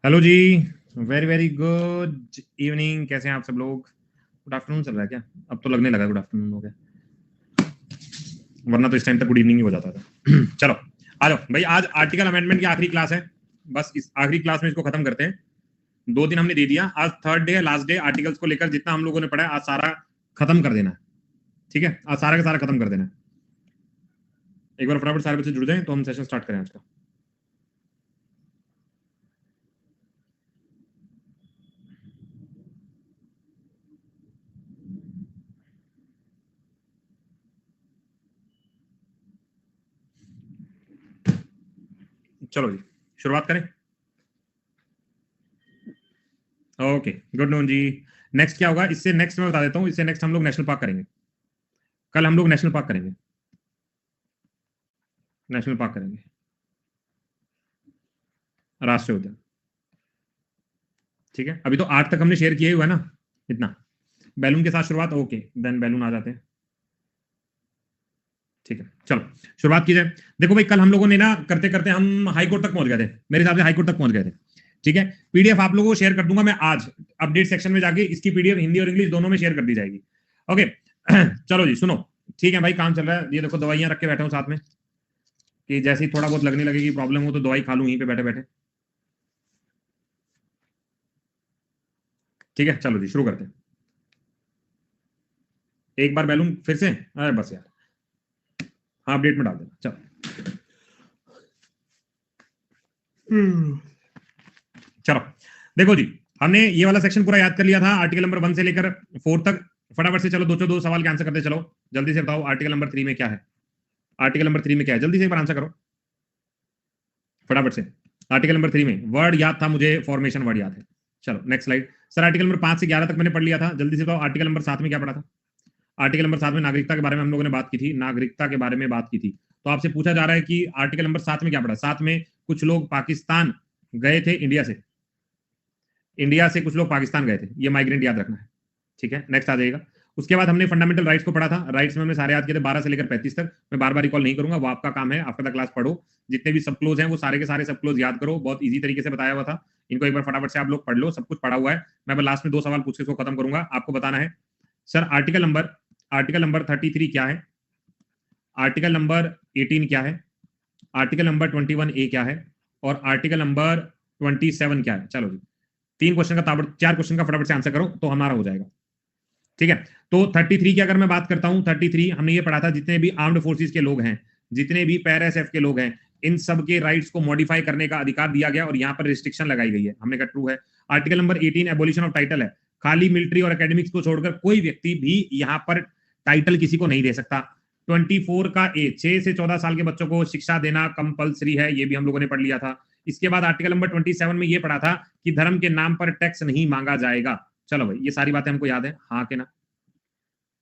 Hello जी। Very very good evening. कैसे हैं आप सब लोग? गुड आफ्टरनून चल रहा है क्या? अब तो लगने लगा गुड आफ्टरनून हो गया, वरना तो इस टाइम तक गुड इवनिंग ही हो जाता था। चलो आ जाओ भाई, आज आर्टिकल अमेंडमेंट की आखिरी क्लास है। बस इस आखिरी क्लास में इसको खत्म करते हैं। 2 दिन हमने दे दिया, आज थर्ड डे है, लास्ट डे। आर्टिकल्स को लेकर जितना हम लोगों ने पढ़ा है आज सारा खत्म कर देना है। ठीक है, आज सारा का सारा खत्म कर देना है। एक बार फटाफट सारे बच्चे जुड़ जाएं तो हम सेशन स्टार्ट करें आज का। चलो जी शुरुआत करें। ओके, गुड नून जी। नेक्स्ट क्या होगा? इससे नेक्स्ट मैं बता देता हूँ। इससे नेक्स्ट हम लोग नेशनल पार्क करेंगे। कल हम लोग नेशनल पार्क करेंगे। नेशनल पार्क करेंगे, राष्ट्रीय उद्यान। ठीक है, अभी तो 8 तक हमने शेयर किया हुआ है ना, इतना। बैलून के साथ शुरुआत। ओके, देन बैलून आ जाते हैं। ठीक है, चलो शुरुआत की जाए। देखो भाई, कल हम लोगों ने ना करते करते हम हाई कोर्ट तक पहुंच गए थे, मेरे हिसाब से हाई कोर्ट तक पहुंच गए थे। ठीक है, पीडीएफ आप लोगों को शेयर कर दूंगा मैं आज। अपडेट सेक्शन में जाके इसकी पीडीएफ हिंदी और इंग्लिश दोनों में शेयर कर दी जाएगी। ओके। चलो जी सुनो। ठीक है भाई, काम चल रहा है। ये देखो दवाइयां रख के बैठा हूं साथ में, कि जैसे ही थोड़ा बहुत लगने लगेगी प्रॉब्लम हो तो दवाई खा लूं यहीं पे बैठे बैठे। ठीक है, चलो जी शुरू करते हैं। एक बार बैलून फिर से। अरे बस यार, हाँ अपडेट में डाल देना। चलो चलो देखो जी, हमने ये वाला सेक्शन पूरा याद कर लिया था, आर्टिकल नंबर 1 से लेकर 4 तक। फटाफट से चलो दो दो सवाल के आंसर करते चलो। जल्दी से बताओ आर्टिकल नंबर 3 में क्या है। आर्टिकल नंबर 3 में क्या है, जल्दी से एक बार आंसर करो फटाफट से। आर्टिकल नंबर 3 में वर्ड याद था मुझे, फॉर्मेशन वर्ड याद है। चलो next slide. Sir article number 5 से 11 तक मैंने पढ़ लिया था, जल्दी से बताओ आर्टिकल नंबर 7 में क्या पढ़ा था। आर्टिकल नंबर 7 में नागरिकता के बारे में हम लोगों ने बात की थी, नागरिकता के बारे में बात की थी। तो आपसे पूछा जा रहा है कि आर्टिकल नंबर 7 में क्या पढ़ा। 7 में कुछ लोग पाकिस्तान गए थे इंडिया से, इंडिया से कुछ लोग पाकिस्तान गए थे, ये माइग्रेंट याद रखना है। ठीक है, नेक्स्ट आ जाएगा। उसके बाद हमने फंडामेंटल राइट्स को पढ़ा था। राइट्स में हमने सारे याद किए थे 12 से लेकर 35 तक। मैं बार बार रिकॉल नहीं करूंगा, वो आपका काम है। आफ्टर द क्लास पढ़ो, जितने भी सब क्लोज हैं वो सारे के सारे सब क्लोज याद करो। बहुत इजी तरीके से बताया हुआ था, इनको एक बार फटाफट से आप लोग पढ़ लो, सब कुछ पढ़ा हुआ है। मैं लास्ट में 2 सवाल पूछ के इसको खत्म करूंगा। आपको बताना है सर आर्टिकल नंबर 33 क्या है, आर्टिकल नंबर 18 क्या है, आर्टिकल नंबर 21A क्या है, और आर्टिकल नंबर 27 क्या है। चलो जी, 3 क्वेश्चन का 4 क्वेश्चन का फटाफट से आंसर करो तो हमारा हो जाएगा। ठीक है, तो 33 की अगर मैं बात करता हूं, 33 हमने ये पढ़ा था, जितने भी आर्म्ड फोर्सेस के लोग हैं, जितने भी पैराएसएफ के लोग हैं, इन सब के राइट्स को मॉडिफाई करने का अधिकार दिया गया और यहाँ पर रिस्ट्रिक्शन लगाई गई है। हमने कहा ट्रू है। Article number 18 abolition of title है, खाली मिलिट्री और एकेडमिक्स को छोड़कर कोई व्यक्ति भी यहाँ पर टाइटल किसी को नहीं दे सकता। 24 का ए, 6 से 14 साल के बच्चों को शिक्षा देना कंपलसरी है, ये भी हम लोगों ने पढ़ लिया था। इसके बाद आर्टिकल नंबर 27 में ये पढ़ा था कि धर्म के नाम पर टैक्स नहीं मांगा जाएगा। चलो भाई, ये सारी बातें हमको याद है, हाँ के ना?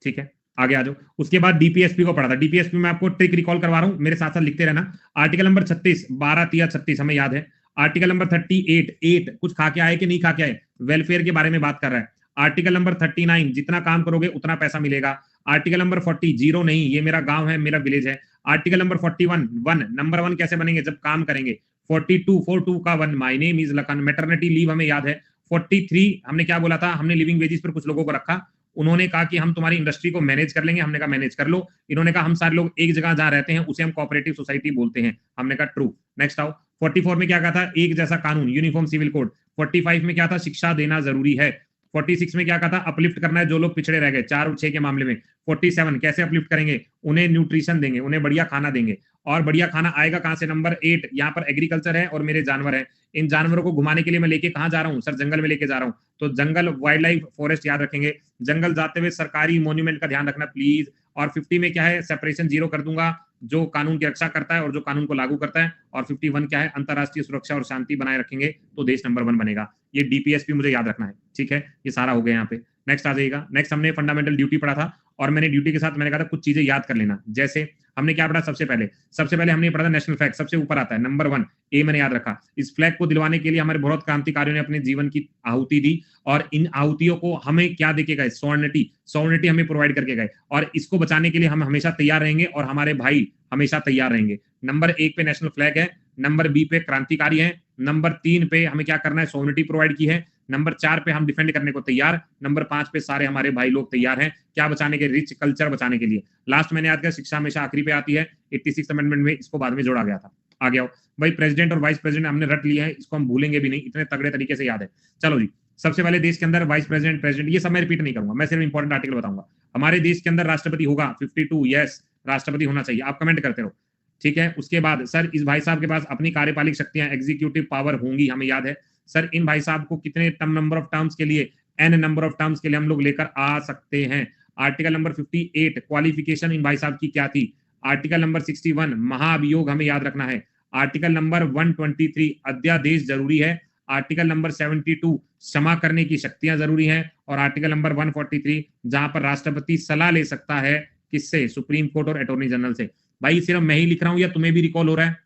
ठीक है, आगे आ जाओ। उसके बाद डीपीएसपी को पढ़ा था। डीपीएसपी में आपको ट्रिक रिकॉल करवा रहा हूं, मेरे साथ साथ लिखते रहना। आर्टिकल नंबर 36, 12 हमें याद है। आर्टिकल नंबर 38, 8 कुछ खा के आए कि नहीं खा के आए, वेलफेयर के बारे में बात कर रहा है। आर्टिकल नंबर 39, जितना काम करोगे उतना पैसा मिलेगा। आर्टिकल नंबर 40, जीरो नहीं, ये मेरा गांव है, मेरा विलेज है। आर्टिकल नंबर 41, नंबर 1 कैसे बनेंगे जब काम करेंगे। 42 का 1, my name is Lakhan. Maternity leave हमें याद है। 43 हमने क्या बोला था, हमने लिविंग वेजेस पर कुछ लोगों को रखा, उन्होंने कहा कि हम तुम्हारी इंडस्ट्री को मैनेज कर लेंगे, हमने कहा मैनेज कर लो। इन्होंने कहा हम सारे लोग एक जगह जहां रहते हैं उसे हम कोऑपरेटिव सोसाइटी बोलते हैं, हमने कहा ट्रू। नेक्स्ट आओ। 44 में क्या कहा था, एक जैसा कानून, यूनिफॉर्म सिविल कोड। 45 में क्या था, शिक्षा देना जरूरी है। 46 में क्या कहा था, अपलिफ्ट करना है जो लोग पिछड़े रह गए 4 और 6 के मामले में। 47 कैसे अपलिफ्ट करेंगे, उन्हें न्यूट्रिशन देंगे, उन्हें बढ़िया खाना देंगे। और बढ़िया खाना आएगा कहां से, नंबर 8, यहाँ पर एग्रीकल्चर है और मेरे जानवर हैं, इन जानवरों को घुमाने के लिए मैं लेके कहां जा रहा हूँ सर, जंगल में लेके जा रहा हूँ। तो जंगल, वाइल्ड लाइफ, फॉरेस्ट याद रखेंगे। जंगल जाते हुए सरकारी मॉन्यूमेंट का ध्यान रखना प्लीज। और 50 में क्या है, सेपरेशन जीरो कर दूंगा, जो कानून की रक्षा करता है और जो कानून को लागू करता है। और 51 क्या है, अंतरराष्ट्रीय सुरक्षा और शांति बनाए रखेंगे तो देश नंबर 1 बनेगा। ये डीपीएसपी मुझे याद रखना है। ठीक है, ये सारा हो गया यहाँ पे। नेक्स्ट आ जाएगा। नेक्स्ट हमने फंडामेंटल ड्यूटी पढ़ा था, और मैंने ड्यूटी के साथ मैंने कहा था कुछ चीजें याद कर लेना। जैसे हमने क्या पढ़ा, सबसे पहले हमने पढ़ा था नेशनल फ्लैग, सबसे ऊपर आता है नंबर 1, ए मैंने याद रखा। इस फ्लैग को दिलवाने के लिए हमारे बहुत क्रांतिकारियों ने अपने जीवन की आहुति दी, और इन आहुतियों को हमें क्या देके गए, सॉवर्निटी हमें प्रोवाइड करके गए, और इसको बचाने के लिए हम हमेशा तैयार रहेंगे और हमारे भाई हमेशा तैयार रहेंगे। नंबर 1 पे नेशनल फ्लैग है, नंबर बी पे क्रांतिकारी है, नंबर 3 पे हमें क्या करना है, सोवरेनिटी प्रोवाइड की है, नंबर 4 पे हम डिफेंड करने को तैयार, नंबर 5 पे सारे हमारे भाई लोग तैयार हैं क्या बचाने के, रिच कल्चर बचाने के लिए। लास्ट मैंने याद किया शिक्षा हमेशा आखिरी पे आती है, 86 अमेंडमेंट में इसको बाद में जोड़ा गया था। आ गया भाई, प्रेसिडेंट और वाइस प्रेसिडेंट हमने रट लिया है, इसको हम भूलेंगे भी नहीं, इतने तगड़े तरीके से याद है। चलो जी, सबसे पहले देश के अंदर वाइस प्रेसिडेंट, प्रेसिडेंट, ये सब मैं रिपीट नहीं करूंगा, मैं सिर्फ इंपॉर्टेंट आर्टिकल बताऊंगा। हमारे देश के अंदर राष्ट्रपति होगा 52, यस राष्ट्रपति होना चाहिए, आप कमेंट करते रहो, ठीक है। उसके बाद सर इस भाई साहब के पास अपनी कार्यपालिक शक्तियां, एग्जीक्यूटिव पावर होंगी, हमें याद है। सर इन भाई साहब को कितने नंबर ऑफ टर्म्स के लिए, एन नंबर ऑफ टर्म्स के लिए हम लोग लेकर आ सकते हैं। आर्टिकल नंबर 58 क्वालिफिकेशन इन भाई साहब की क्या थी। आर्टिकल नंबर 61 महाभियोग हमें याद रखना है। आर्टिकल नंबर 123 अध्यादेश जरूरी है। आर्टिकल नंबर 72 क्षमा करने की शक्तियां जरूरी हैं। और आर्टिकल नंबर 143 जहां पर राष्ट्रपति सलाह ले सकता है, किससे, सुप्रीम कोर्ट और अटॉर्नी जनरल से। भाई सिर्फ मैं ही लिख रहा हूं या तुम्हें भी रिकॉल हो रहा है?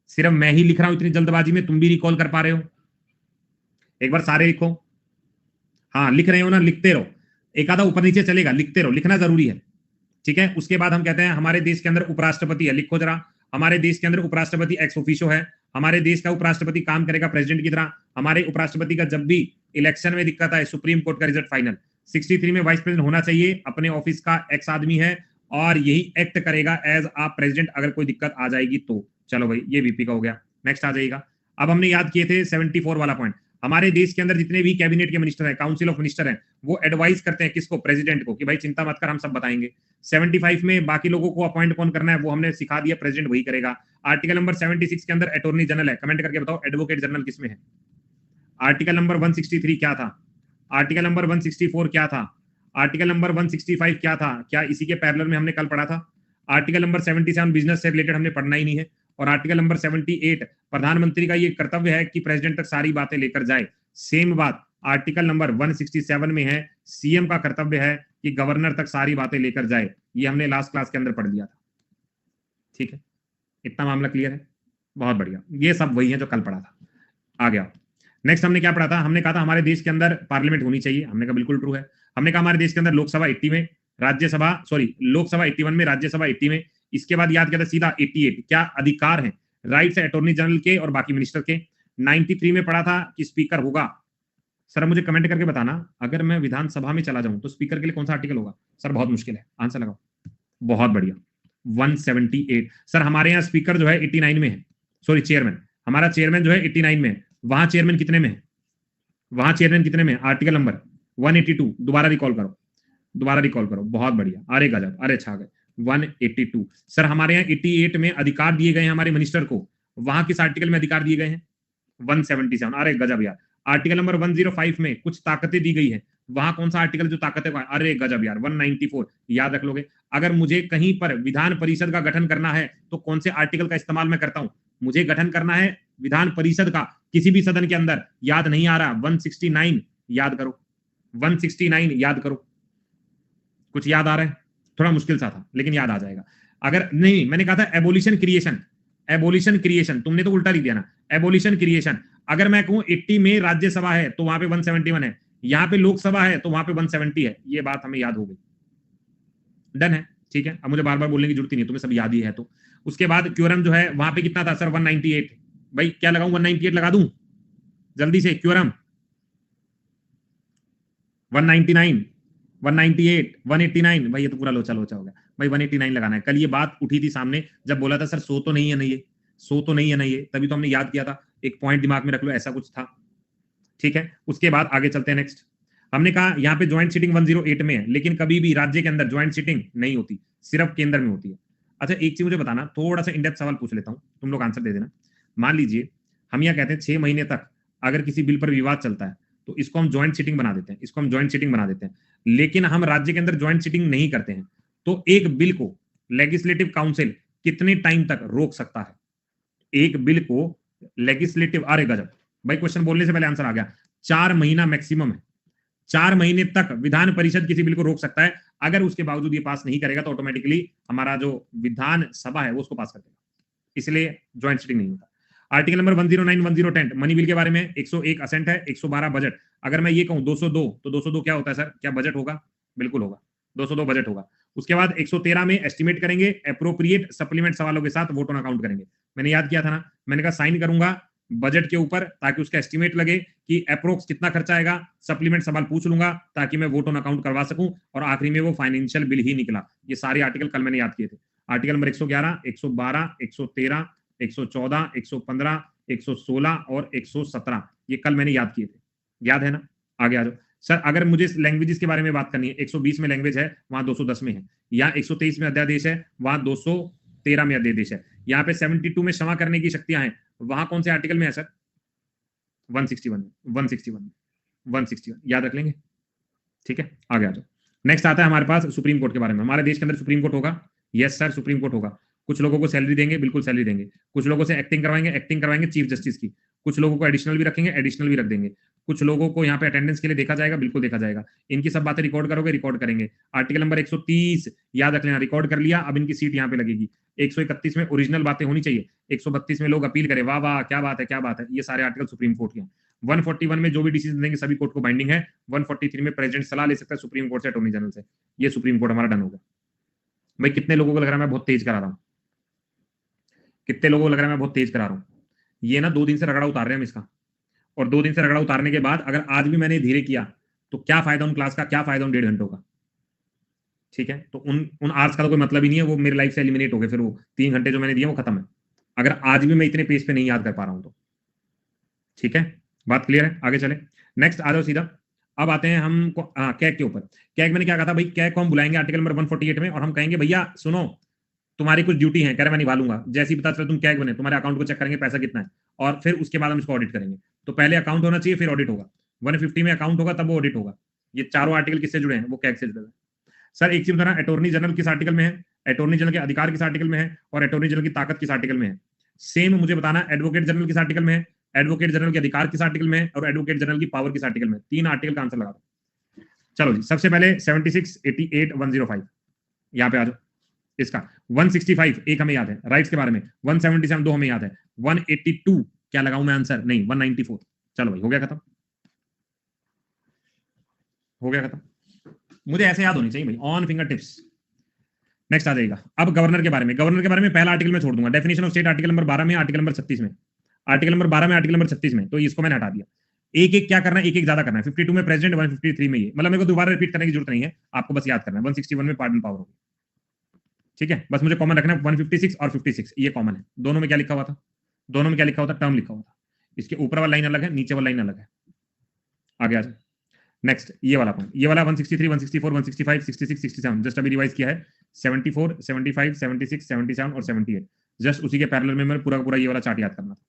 सिर्फ मैं ही लिख रहा हूं इतनी जल्दबाजी में, तुम भी रिकॉल कर पा रहे हो? एक बार सारे लिखो। हाँ लिख रहे हो ना, लिखते रहो, एक आधा ऊपर नीचे चलेगा, लिखते रहो, लिखना जरूरी है, ठीक है। उसके बाद हम कहते हैं हमारे देश के अंदर उपराष्ट्रपति है, लिखो जरा। हमारे देश के अंदर उपराष्ट्रपति एक्स ऑफिशियो है। हमारे देश का उपराष्ट्रपति काम करेगा प्रेसिडेंट की तरह। हमारे उपराष्ट्रपति का जब भी इलेक्शन में दिक्कत आए, सुप्रीम कोर्ट का रिजल्ट फाइनल। 63 में वाइस प्रेसिडेंट होना चाहिए, अपने ऑफिस का एक्स आदमी है और यही एक्ट करेगा एज आ प्रेसिडेंट अगर कोई दिक्कत आ जाएगी तो। चलो भाई ये वीपी का हो गया, नेक्स्ट आ जाएगा। अब हमने याद किए थे 74 वाला पॉइंट। हमारे देश के अंदर जितने भी कैबिनेट के मिनिस्टर हैं, काउंसिल ऑफ मिनिस्टर हैं, वो एडवाइस करते हैं किसको, प्रेसिडेंट को, कि भाई चिंता मत कर हम सब बताएंगे। 75 में बाकी लोगों को अपॉइंट कौन करना है वो हमने सिखा दिया, प्रेसिडेंट वही करेगा। आर्टिकल नंबर 76 के अंदर अटॉर्नी जनरल है, कमेंट करके बताओ एडवोकेट जनरल किसमें है। आर्टिकल नंबर 163 क्या था, आर्टिकल नंबर 164 क्या था, आर्टिकल नंबर 165 क्या था, क्या इसी के पैरेलल में हमने कल पढ़ा था। आर्टिकल नंबर 77 बिजनेस से रिलेटेड हमने पढ़ना ही नहीं है। और आर्टिकल नंबर 78 प्रधानमंत्री का ये कर्तव्य है कि प्रेसिडेंट तक सारी बातें लेकर जाए। सेम बात आर्टिकल नंबर 167 में है, सीएम का कर्तव्य है कि गवर्नर तक सारी बातें लेकर जाए। ये हमने लास्ट क्लास के अंदर पढ़ लिया था, ठीक है। इतना मामला क्लियर है, बहुत बढ़िया। ये सब वही है जो कल पढ़ा था। आ गया नेक्स्ट, हमने क्या पढ़ा था, हमने कहा था हमारे देश के अंदर पार्लियामेंट होनी चाहिए, हमने कहा बिल्कुल ट्रू है। हमने कहा हमारे देश के अंदर लोकसभा 80 में, राज्यसभा लोकसभा 81 में, राज्यसभा 80 में। इसके बाद याद किया था सीधा 88 क्या अधिकार है, राइट्स है अटॉर्नी जनरल के और बाकी मिनिस्टर के। 93 में पढ़ा था कि स्पीकर होगा। सर मुझे कमेंट करके बताना, अगर मैं विधानसभा में चला जाऊं तो स्पीकर के लिए कौन सा आर्टिकल होगा। सर बहुत मुश्किल है, आंसर लगाओ। बहुत बढ़िया 178। सर हमारे यहाँ स्पीकर जो है 89 में है, सॉरी चेयरमैन, हमारा चेयरमैन जो है 89 में है। वहां चेयरमैन कितने में है, वहां चेयरमैन कितने में है, आर्टिकल नंबर 182। दोबारा रिकॉल करो, दोबारा रिकॉल करो, बहुत बढ़िया, अरे गजब, अरे छा गए 182। सर हमारे यहाँ 88 में अधिकार दिए गए हैं हमारे मिनिस्टर को, वहां किस आर्टिकल में अधिकार दिए गए हैं, 177। अरे गजब यार। आर्टिकल नंबर 105 में कुछ ताकतें दी गई है, वहां कौन सा आर्टिकल जो ताकतें, अरे गजब यार 194 याद रख लोगे। अगर मुझे कहीं पर विधान परिषद का गठन करना है तो कौन से आर्टिकल का इस्तेमाल मैं करता हूं, मुझे गठन करना है विधान परिषद का किसी भी सदन के अंदर, याद नहीं आ रहा 169 याद करो, 169 याद करो। कुछ याद आ रहा है, थोड़ा मुश्किल सा था लेकिन याद आ जाएगा। अगर नहीं, मैंने कहा था एबोलिशन क्रिएशन, एबोलिशन क्रिएशन, तुमने तो उल्टा लिख दिया ना, एबोलिशन क्रिएशन। अगर मैं कहूं 80 में राज्यसभा है तो वहां पे 171 है, यहां पे लोकसभा है तो वहां पे 170 है, ये बात हमें याद हो गई, डन है, ठीक है। अब मुझे बार बार बोलने की जरूरत ही नहीं, तुम्हें सब याद ही है। तो उसके बाद क्योरम जो है वहां पे कितना था सर, 198। भाई क्या लगाऊं, 198 लगा दूं जल्दी से, क्योरम 199, 198, 189। भाई ये तो पूरा लोचा लोचा हो गया भाई, 189 लगाना है। कल ये बात उठी थी सामने जब बोला था सर 100 तो नहीं है ना, ये 100 तो नहीं है ना, ये तभी तो हमने याद किया था। एक पॉइंट दिमाग में रख लो, ऐसा कुछ था, ठीक है। उसके बाद आगे चलते हैं नेक्स्ट। हमने कहा यहाँ पे ज्वाइंट सीटिंग 108 में है, लेकिन कभी भी राज्य के अंदर ज्वाइंट सीटिंग नहीं होती, सिर्फ केंद्र में होती है। अच्छा एक चीज मुझे बताना, थोड़ा सा इनडेप्थ सवाल पूछ लेता हूँ, तुम लोग आंसर दे देना। मान लीजिए हम यहाँ कहते हैं 6 महीने तक अगर किसी बिल पर विवाद चलता है तो इसको हम ज्वाइंट सीटिंग बना देते हैं, इसको हम ज्वाइंट सीटिंग बना देते हैं। लेकिन हम राज्य के अंदर ज्वाइंट सीटिंग नहीं करते हैं, तो एक बिल को लेजिस्लेटिव काउंसिल कितने टाइम तक रोक सकता है, एक बिल को लेजिस्लेटिव, अरे गजब भाई, क्वेश्चन बोलने से पहले आंसर आ गया। 4 महीना मैक्सिमम है, 4 महीने तक विधान परिषद किसी बिल को रोक सकता है। अगर उसके बावजूद ये पास नहीं करेगा तो ऑटोमेटिकली हमारा जो विधान सभा है वो उसको पास कर देगा, इसलिए ज्वाइंट सीटिंग नहीं होता। आर्टिकल नंबर 109, 110 मनी बिल के बारे में, 101 असेंट है, 112 बजट। अगर मैं ये कहूं 202 तो 202 क्या होता है सर, क्या बजट होगा, बिल्कुल होगा, 202 बजट होगा। उसके बाद 113 में एस्टिमेट करेंगे, अप्रोप्रिएट सप्लीमेंट सवालों के साथ वोट ऑन अकाउंट करेंगे। मैंने याद किया था ना, मैंने कहा साइन करूंगा बजट के ऊपर ताकि उसका एस्टिमेट लगे कि अप्रोक्स कितना खर्चा आएगा, सप्लीमेंट सवाल पूछ लूंगा ताकि मैं वोट ऑन अकाउंट करवा सकूं, और आखिरी में वो फाइनेंशियल बिल ही निकला। ये सारे आर्टिकल कल मैंने याद किए थे। आर्टिकल नंबर 111, 112, 113, 114, 115, 116 और 117 ये कल मैंने याद किए थे। याद है ना? आगे आ जाओ सर। अगर मुझे लैंग्वेजेस के बारे में बात करनी है, 120 में लैंग्वेज है, वहां 210 में है, या 123 में अध्यादेश है, वहां 213 में अध्यादेश है। यहाँ पे 72 में क्षमा करने की शक्तियां हैं, वहां कौन से आर्टिकल में है सर? 161 में, 161 में, 161 याद रख लेंगे। ठीक है, आगे आ जाओ। नेक्स्ट आता है हमारे पास सुप्रीम कोर्ट के बारे में। हमारे देश के अंदर सुप्रीम कोर्ट होगा। यस सर, सुप्रीम कोर्ट होगा। कुछ लोगों को सैलरी देंगे, बिल्कुल सैलरी देंगे। कुछ लोगों से एक्टिंग करवाएंगे चीफ जस्टिस की। कुछ लोगों को एडिशनल भी रखेंगे, एडिशनल भी रख देंगे। कुछ लोगों को यहाँ पे अटेंडेंस के लिए देखा जाएगा, बिल्कुल देखा जाएगा। इनकी सब बातें रिकॉर्ड करोगे, रिकॉर्ड करेंगे। आर्टिकल नंबर 130 याद रख लेना, रिकॉर्ड कर लिया, अब इनकी सीट यहाँ पे लगेगी। 131 में ओरिजिनल बातें होनी चाहिए। 132 में लोग अपील करें, वाह वाह क्या बात है, क्या बात है। ये सारे आर्टिकल सुप्रीम कोर्ट के हैं। 141 में जो भी डिसीजन देंगे सभी कोर्ट को बाइंडिंग है। 143 में प्रेसिडेंट सलाह ले सकता है सुप्रीम कोर्ट से, अटॉर्नी जनरल से। ये सुप्रीम कोर्ट हमारा डन होगा। भाई कितने लोगों को लग रहा है मैं बहुत तेज करा रहा हूँ? कितने लोगों को लग रहा है मैं बहुत तेज करा रहा हूँ? ये ना 2 दिन से रगड़ा उतार रहे हैं हम इसका, और 2 दिन से रगड़ा उतारने के बाद अगर आज भी मैंने धीरे किया तो क्या फायदा उन क्लास का, क्या फायदा उन 1.5 घंटों का? ठीक है, तो उन आवर्स का तो कोई मतलब ही नहीं है, वो मेरी लाइफ से एलिमिनेट हो गए। फिर वो 3 घंटे जो मैंने दिए वो खत्म है, अगर आज भी मैं इतने पेज पे नहीं याद कर पा रहा हूं तो। ठीक है, बात क्लियर है? आगे चले, नेक्स्ट आ जाओ सीधा। अब आते हैं हम कैग के ऊपर। कैग मैंने क्या कहा था भाई, कैग को हम बुलाएंगे आर्टिकल नंबर 148 में, और हम कहेंगे भैया सुनो, तुम्हारी कुछ ड्यूटी है। कह रहे मैं निभा लूंगा। जैसे ही पता चला तुम कैग बने, तुम्हारे अकाउंट को चेक करेंगे पैसा कितना है, और फिर उसके बाद हम इसको ऑडिट करेंगे। तो पहले अकाउंट होना चाहिए, फिर ऑडिट होगा। 150 में अकाउंट होगा, तब वो ऑडिट होगा। ये चारों आर्टिकल किससे जुड़े हैं? वो कैग से जुड़े हैं। सर एक चीज बताना, अटॉर्नी जनरल किस आर्टिकल में है, अटॉर्नी जनरल के अधिकार किस आर्टिकल में है, और अटॉर्नी जनरल की ताकत किस आर्टिकल में है? सेम मुझे बताना, एडवोकेट जनरल किस आर्टिकल में है, एडवोकेट जनरल के अधिकार किस आर्टिकल में है, और एडवोकेट जनरल की पावर किस आर्टिकल में? 3 आर्टिकल का आंसर लगा दो। चलो जी, सबसे पहले 76, 88, 105 यहाँ पे आ जाओ। इसका 165 एक हमें याद है राइट्स के बारे में, 177 2 हमें याद है, 182 क्या लगाऊं मैं आंसर? नहीं, 194। चलो भाई हो गया खत्म, हो गया खत्म। मुझे ऐसे याद होनी चाहिए भाई, ऑन फिंगर टिप्स। नेक्स्ट आ जाएगा अब गवर्नर के बारे में। गवर्नर के बारे में पहला आर्टिकल में छोड़ दूंगा, definition of state article number 12 में, आर्टिकल नंबर 36 में, आर्टिकल नंबर 12 में, आर्टिकल नंबर 36 में, तो इसको मैंने हटा दिया। एक एक क्या करना है, एक एक ज्यादा करना है। 52 में प्रेसिडेंट, 153 में ये, मतलब मेरे को दोबारा रिपीट करने की जरूरत नहीं है, आपको बस याद करना है। 161 में पार्डन पावर होगी। ठीक है, बस मुझे कॉमन रखना है 156 और 56, ये कॉमन है। दोनों में क्या लिखा हुआ था? दोनों में क्या लिखा हुआ था? टर्म लिखा हुआ था। इसके ऊपर वाला लाइन अलग है, नीचे वाला लाइन अलग है। आगे आ जाए। नेक्स्ट ये वाला पॉइंट, ये वाला 163, 164, 165, 66, 67 जस्ट अभी रिवाइज किया है। 74, 75, 76, 77 और 78 जस्ट उसी के पैरेलल में मैं पूरा पूरा ये वाला चार्ट याद करना था।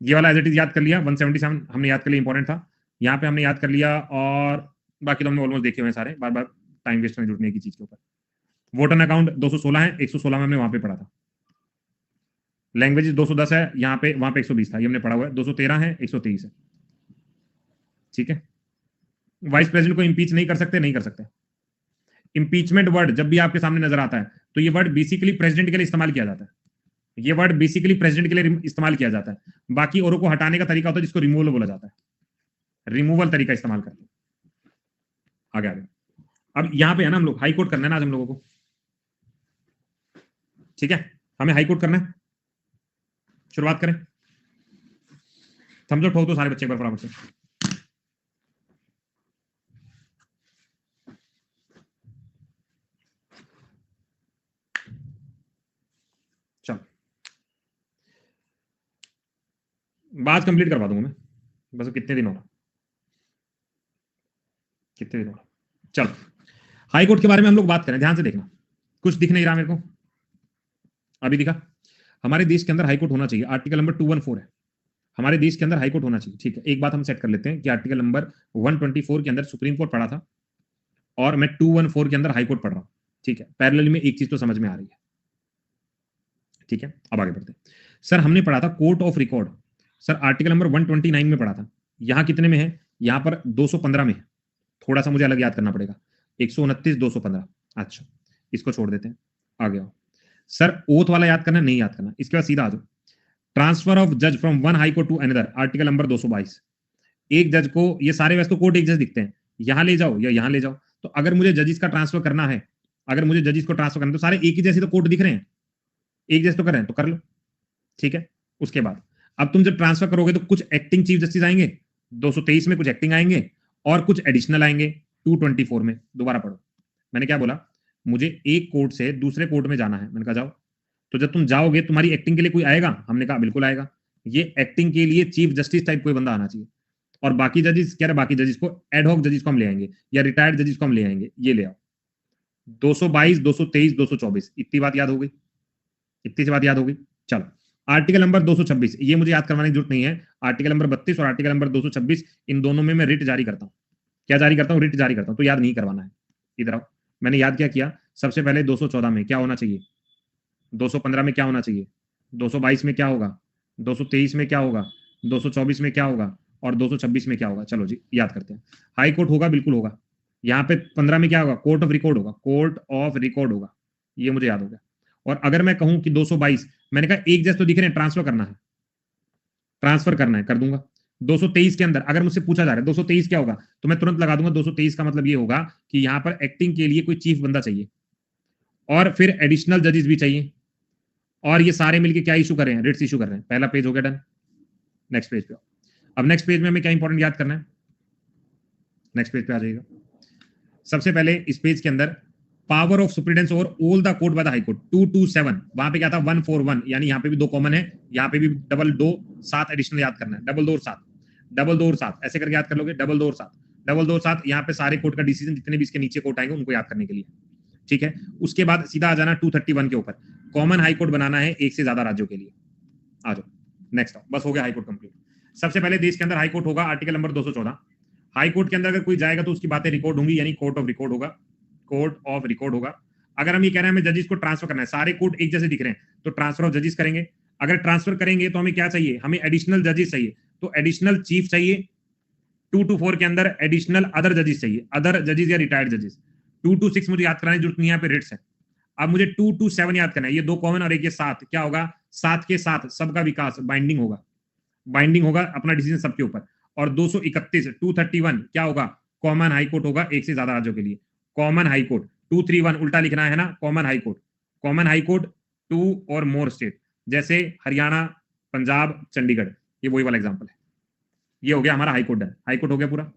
ये वाला एज इट इज याद कर लिया। 177 हमने याद कर लिया, इंपॉर्टेंट था। यहाँ पे हमने याद कर लिया, और बाकी तो हमने ऑलमोस्ट देखे हुए हैं सारे, बार बार टाइम वेस्ट में जुड़ने की चीज के ऊपर। वोटर अकाउंट 216 है, 116 में हमने वहां पे पढ़ा था। लैंग्वेज 210 है, यहाँ पे वहां पे 120 था, ये हमने पढ़ा हुआ है। 213 है, 123 है। ठीक है, वाइस प्रेसिडेंट को इंपीच नहीं कर सकते, नहीं कर सकते। इंपीचमेंट वर्ड जब भी आपके सामने नजर आता है तो ये वर्ड बेसिकली प्रेसिडेंट के लिए इस्तेमाल किया जाता है। ये वर्ड बेसिकली प्रेसिडेंट के लिए इस्तेमाल किया जाता है। बाकी औरों को हटाने का तरीका होता है जिसको रिमूवल बोला जाता है, रिमूवल तरीका इस्तेमाल करते हैं। आगे आगे, अब यहाँ पे है ना, हम लोग हाई कोर्ट करना है ना आज हम लोगों को। ठीक है, हमें हाई कोर्ट करना है। शुरुआत करें, समझो, ठोक दो सारे बच्चे एक बार फटाफट से। चलो बात कंप्लीट करवा दूंगा मैं, बस कितने दिन होगा, कितने दिन होगा। चलो हाई कोर्ट के बारे में हम लोग बात करें, ध्यान से देखना। कुछ दिख नहीं रहा मेरे को, अभी दिखा? हमारे देश के अंदर हाई कोर्ट होना चाहिए, आर्टिकल नंबर 214 है। हमारे देश के अंदर हाई कोर्ट होना चाहिए। ठीक है, एक बात हम सेट कर लेते हैं कि आर्टिकल नंबर 124 के अंदर सुप्रीम कोर्ट पढ़ा था, और मैं 214 के अंदर हाई कोर्ट पढ़ रहा हूं। ठीक है, पैरेलल में एक चीज तो समझ में आ रही है। ठीक है, अब आगे बढ़ते हैं। सर हमने पढ़ा था court of record, sir article number 129 में पढ़ा था। यहां कितने में है? यहां पर 215 में है। थोड़ा सा मुझे अलग याद करना पड़ेगा, 129, 215। अच्छा, इसको छोड़ देते हैं, आगे आओ। सर ओथ वाला याद करना, नहीं याद करना। इसके बाद सीधा आ जाओ, ट्रांसफर ऑफ जज from one high court to another, article number 222। एक जज को, ये सारे वैसे तो कोर्ट एक जज दिखते हैं, यहां ले जाओ या यहां ले जाओ। तो अगर मुझे जजिस का ट्रांसफर करना है, अगर मुझे जजिस को ट्रांसफर करना है, तो सारे एक ही जैसे तो कोर्ट दिख रहे हैं, एक जैसे तो कर रहे हैं, तो कर लो। ठीक है। उसके बाद अब तुम जब ट्रांसफर करोगे तो कुछ एक्टिंग चीफ जस्टिस आएंगे 223 में, कुछ एक्टिंग आएंगे और कुछ एडिशनल आएंगे 224 में। दोबारा पढ़ो, मैंने क्या बोला, मुझे एक कोर्ट से दूसरे कोर्ट में जाना है, मैंने कहा जाओ। तो जब तुम जाओगे तुम्हारी एक्टिंग के लिए कोई आएगा, हमने कहा बिल्कुल आएगा। ये एक्टिंग के लिए चीफ जस्टिस टाइप कोई बंदा आना चाहिए। और बाकी जजेस, कह रहे बाकी जजेस को, एडहॉक जजेस को हम ले आएंगे या रिटायर्ड जजेस को हम ले आएंगे, ये ले आओ। 222, 223, 224, इतनी बात याद हो गई? इतनी सी बात याद हो गई? चलो, आर्टिकल नंबर 226, ये मुझे याद करवाने की जरूरत नहीं है। आर्टिकल नंबर 32 और आर्टिकल नंबर 226, इन दोनों में मैं रिट जारी करता हूं। क्या जारी करता हूं? रिट जारी करता हूं। तो याद नहीं करवाना है। इधर आओ, मैंने याद क्या किया? सबसे पहले 214 में क्या होना चाहिए, 215 में क्या होना चाहिए, 222 में क्या होगा, 223 में क्या होगा, 224 में क्या होगा और 226 में क्या होगा। चलो जी याद करते हैं। हाई कोर्ट होगा, बिल्कुल होगा। यहाँ पे 15 में क्या होगा, कोर्ट ऑफ रिकॉर्ड होगा, कोर्ट ऑफ रिकॉर्ड होगा, ये मुझे याद हो गया। और अगर मैं कहूं कि 222, मैंने कहा एक जैसे तो दिख रहे हैं, ट्रांसफर करना है, ट्रांसफर करना है, कर दूंगा। 223 के अंदर अगर मुझसे पूछा जा रहा है 223 क्या होगा, तो मैं तुरंत लगा दूंगा 223 का मतलब ये होगा कि यहां पर एक्टिंग के लिए कोई चीफ बंदा चाहिए और फिर एडिशनल जजेस भी चाहिए, और ये सारे मिलके क्या इशू कर रहे हैं, रिट्स इशू कर रहे हैं। पहला पेज हो गया, डन। नेक्स्ट पेज पे। अब नेक्स्ट पेज में हमें क्या इंपॉर्टेंट याद करना है, नेक्स्ट पेज पे आ जाइएगा। सबसे पहले इस पेज के अंदर power of superintendence over all the court by the high court 227, वहां पे क्या था 141, यानी यहाँ पे भी 2 कॉमन है, यहाँ पे भी डबल 2 7 एडिशनल याद करना है, डबल 2 और 7, डबल 2 और 7 ऐसे करके याद कर लोगे, डबल 2 और 7, डबल 2 और 7। यहाँ पे सारे कोर्ट का डिसीजन जितने भी इसके नीचे कोर्ट आएंगे उनको याद करने के लिए, ठीक है। उसके बाद सीधा आ जाना 231 के ऊपर, कॉमन हाई कोर्ट बनाना है एक से ज्यादा राज्यों के लिए। आ जाओ नेक्स्ट, बस हो गया हाई कोर्ट कंप्लीट। सबसे पहले देश के अंदर हाई कोर्ट होगा, आर्टिकल नंबर 214। हाई कोर्ट के अंदर अगर कोई जाएगा तो उसकी बातें रिकॉर्ड होंगी, यानी कोर्ट ऑफ रिकॉर्ड होगा, कोर्ट ऑफ रिकॉर्ड होगा। अगर हम ये कह रहे हैं हमें जजेस को ट्रांसफर करना है, सारे कोर्ट एक जैसे दिख रहे हैं, तो ट्रांसफर ऑफ जजेस करेंगे। अगर ट्रांसफर करेंगे तो हमें क्या चाहिए, हमें एडिशनल जजेस चाहिए, तो एडिशनल चीफ चाहिए। 224 के अंदर एडिशनल अदर जजेस चाहिए, अदर जजेस या रिटायर्ड जजेस। 226 मुझे याद कराने की जरूरत नहीं है, यहाँ पे रिट्स है। अब मुझे 227 याद करना है, ये 2 कॉमन और एक ये 7, क्या होगा, 7 के साथ सबका विकास, बाइंडिंग होगा, बाइंडिंग होगा अपना डिसीजन सबके ऊपर। और 231 231 क्या होगा, कॉमन हाई कोर्ट होगा एक से ज्यादा राज्यों के लिए, कॉमन हाई कोर्ट। 231 उल्टा लिखना है ना, common high court, common high court 2 और मोर स्टेट, जैसे हरियाणा, पंजाब, चंडीगढ़, ये वही वाला एग्जांपल है। ये हो गया हमारा high court done, high court हो गया पूरा।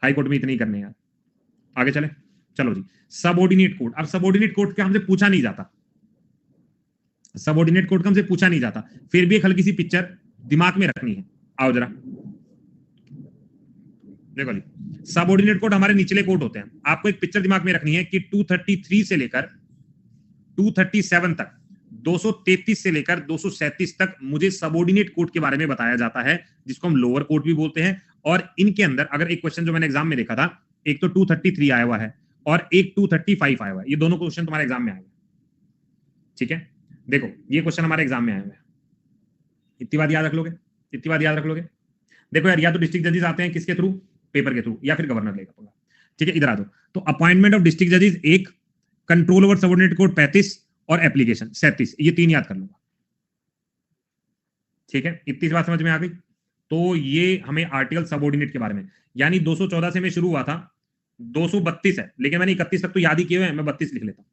हाई कोर्ट में इतने ही करने यार, आगे चले। चलो जी, सबऑर्डिनेट कोर्ट। अब सबऑर्डिनेट कोर्ट का हमसे पूछा नहीं जाता, सबऑर्डिनेट कोर्ट का हमसे पूछा नहीं जाता, फिर भी एक हल्की सी पिक्चर दिमाग में रखनी है। आओ जरा देखो जी, सबऑर्डिनेट कोर्ट हमारे निचले कोर्ट होते हैं। आपको एक पिक्चर दिमाग में रखनी है कि 233 से लेकर 237 तक, 233 से लेकर 237 तक मुझे सबऑर्डिनेट कोर्ट के बारे में बताया जाता है, जिसको हम लोअर कोर्ट भी बोलते हैं। और इनके अंदर अगर एक क्वेश्चन जो मैंने एग्जाम में देखा था, एक तो 233 आया हुआ है और एक 235 आया हुआ है, ये दोनों क्वेश्चन तुम्हारे एग्जाम में आए हुए, ठीक है। देखो ये क्वेश्चन हमारे एग्जाम में आए हुए हैं, इतनी बात याद रख लोगे, इतनी बात याद रख लोगे। देखो यार, या तो डिस्ट्रिक्ट जजेस आते हैं किसके थ्रू, पेपर के थ्रू, या फिर गवर्नर लेगा पूरा, ठीक है। इधर आ जाओ, तो अपॉइंटमेंट ऑफ डिस्ट्रिक्ट जजेस 1, कंट्रोल ओवर सबऑर्डिनेट कोर्ट 35 और एप्लीकेशन 37, ये 3 याद कर लूंगा, ठीक है। इतनी बात समझ में आ गई। तो ये हमें आर्टिकल सबऑर्डिनेट के बारे में, यानी 214 से मैं शुरू हुआ था, 232 है, लेकिन मैंने 31 तक तो याद ही किए हुए हैं, मैं 32 लिख लेता हूं।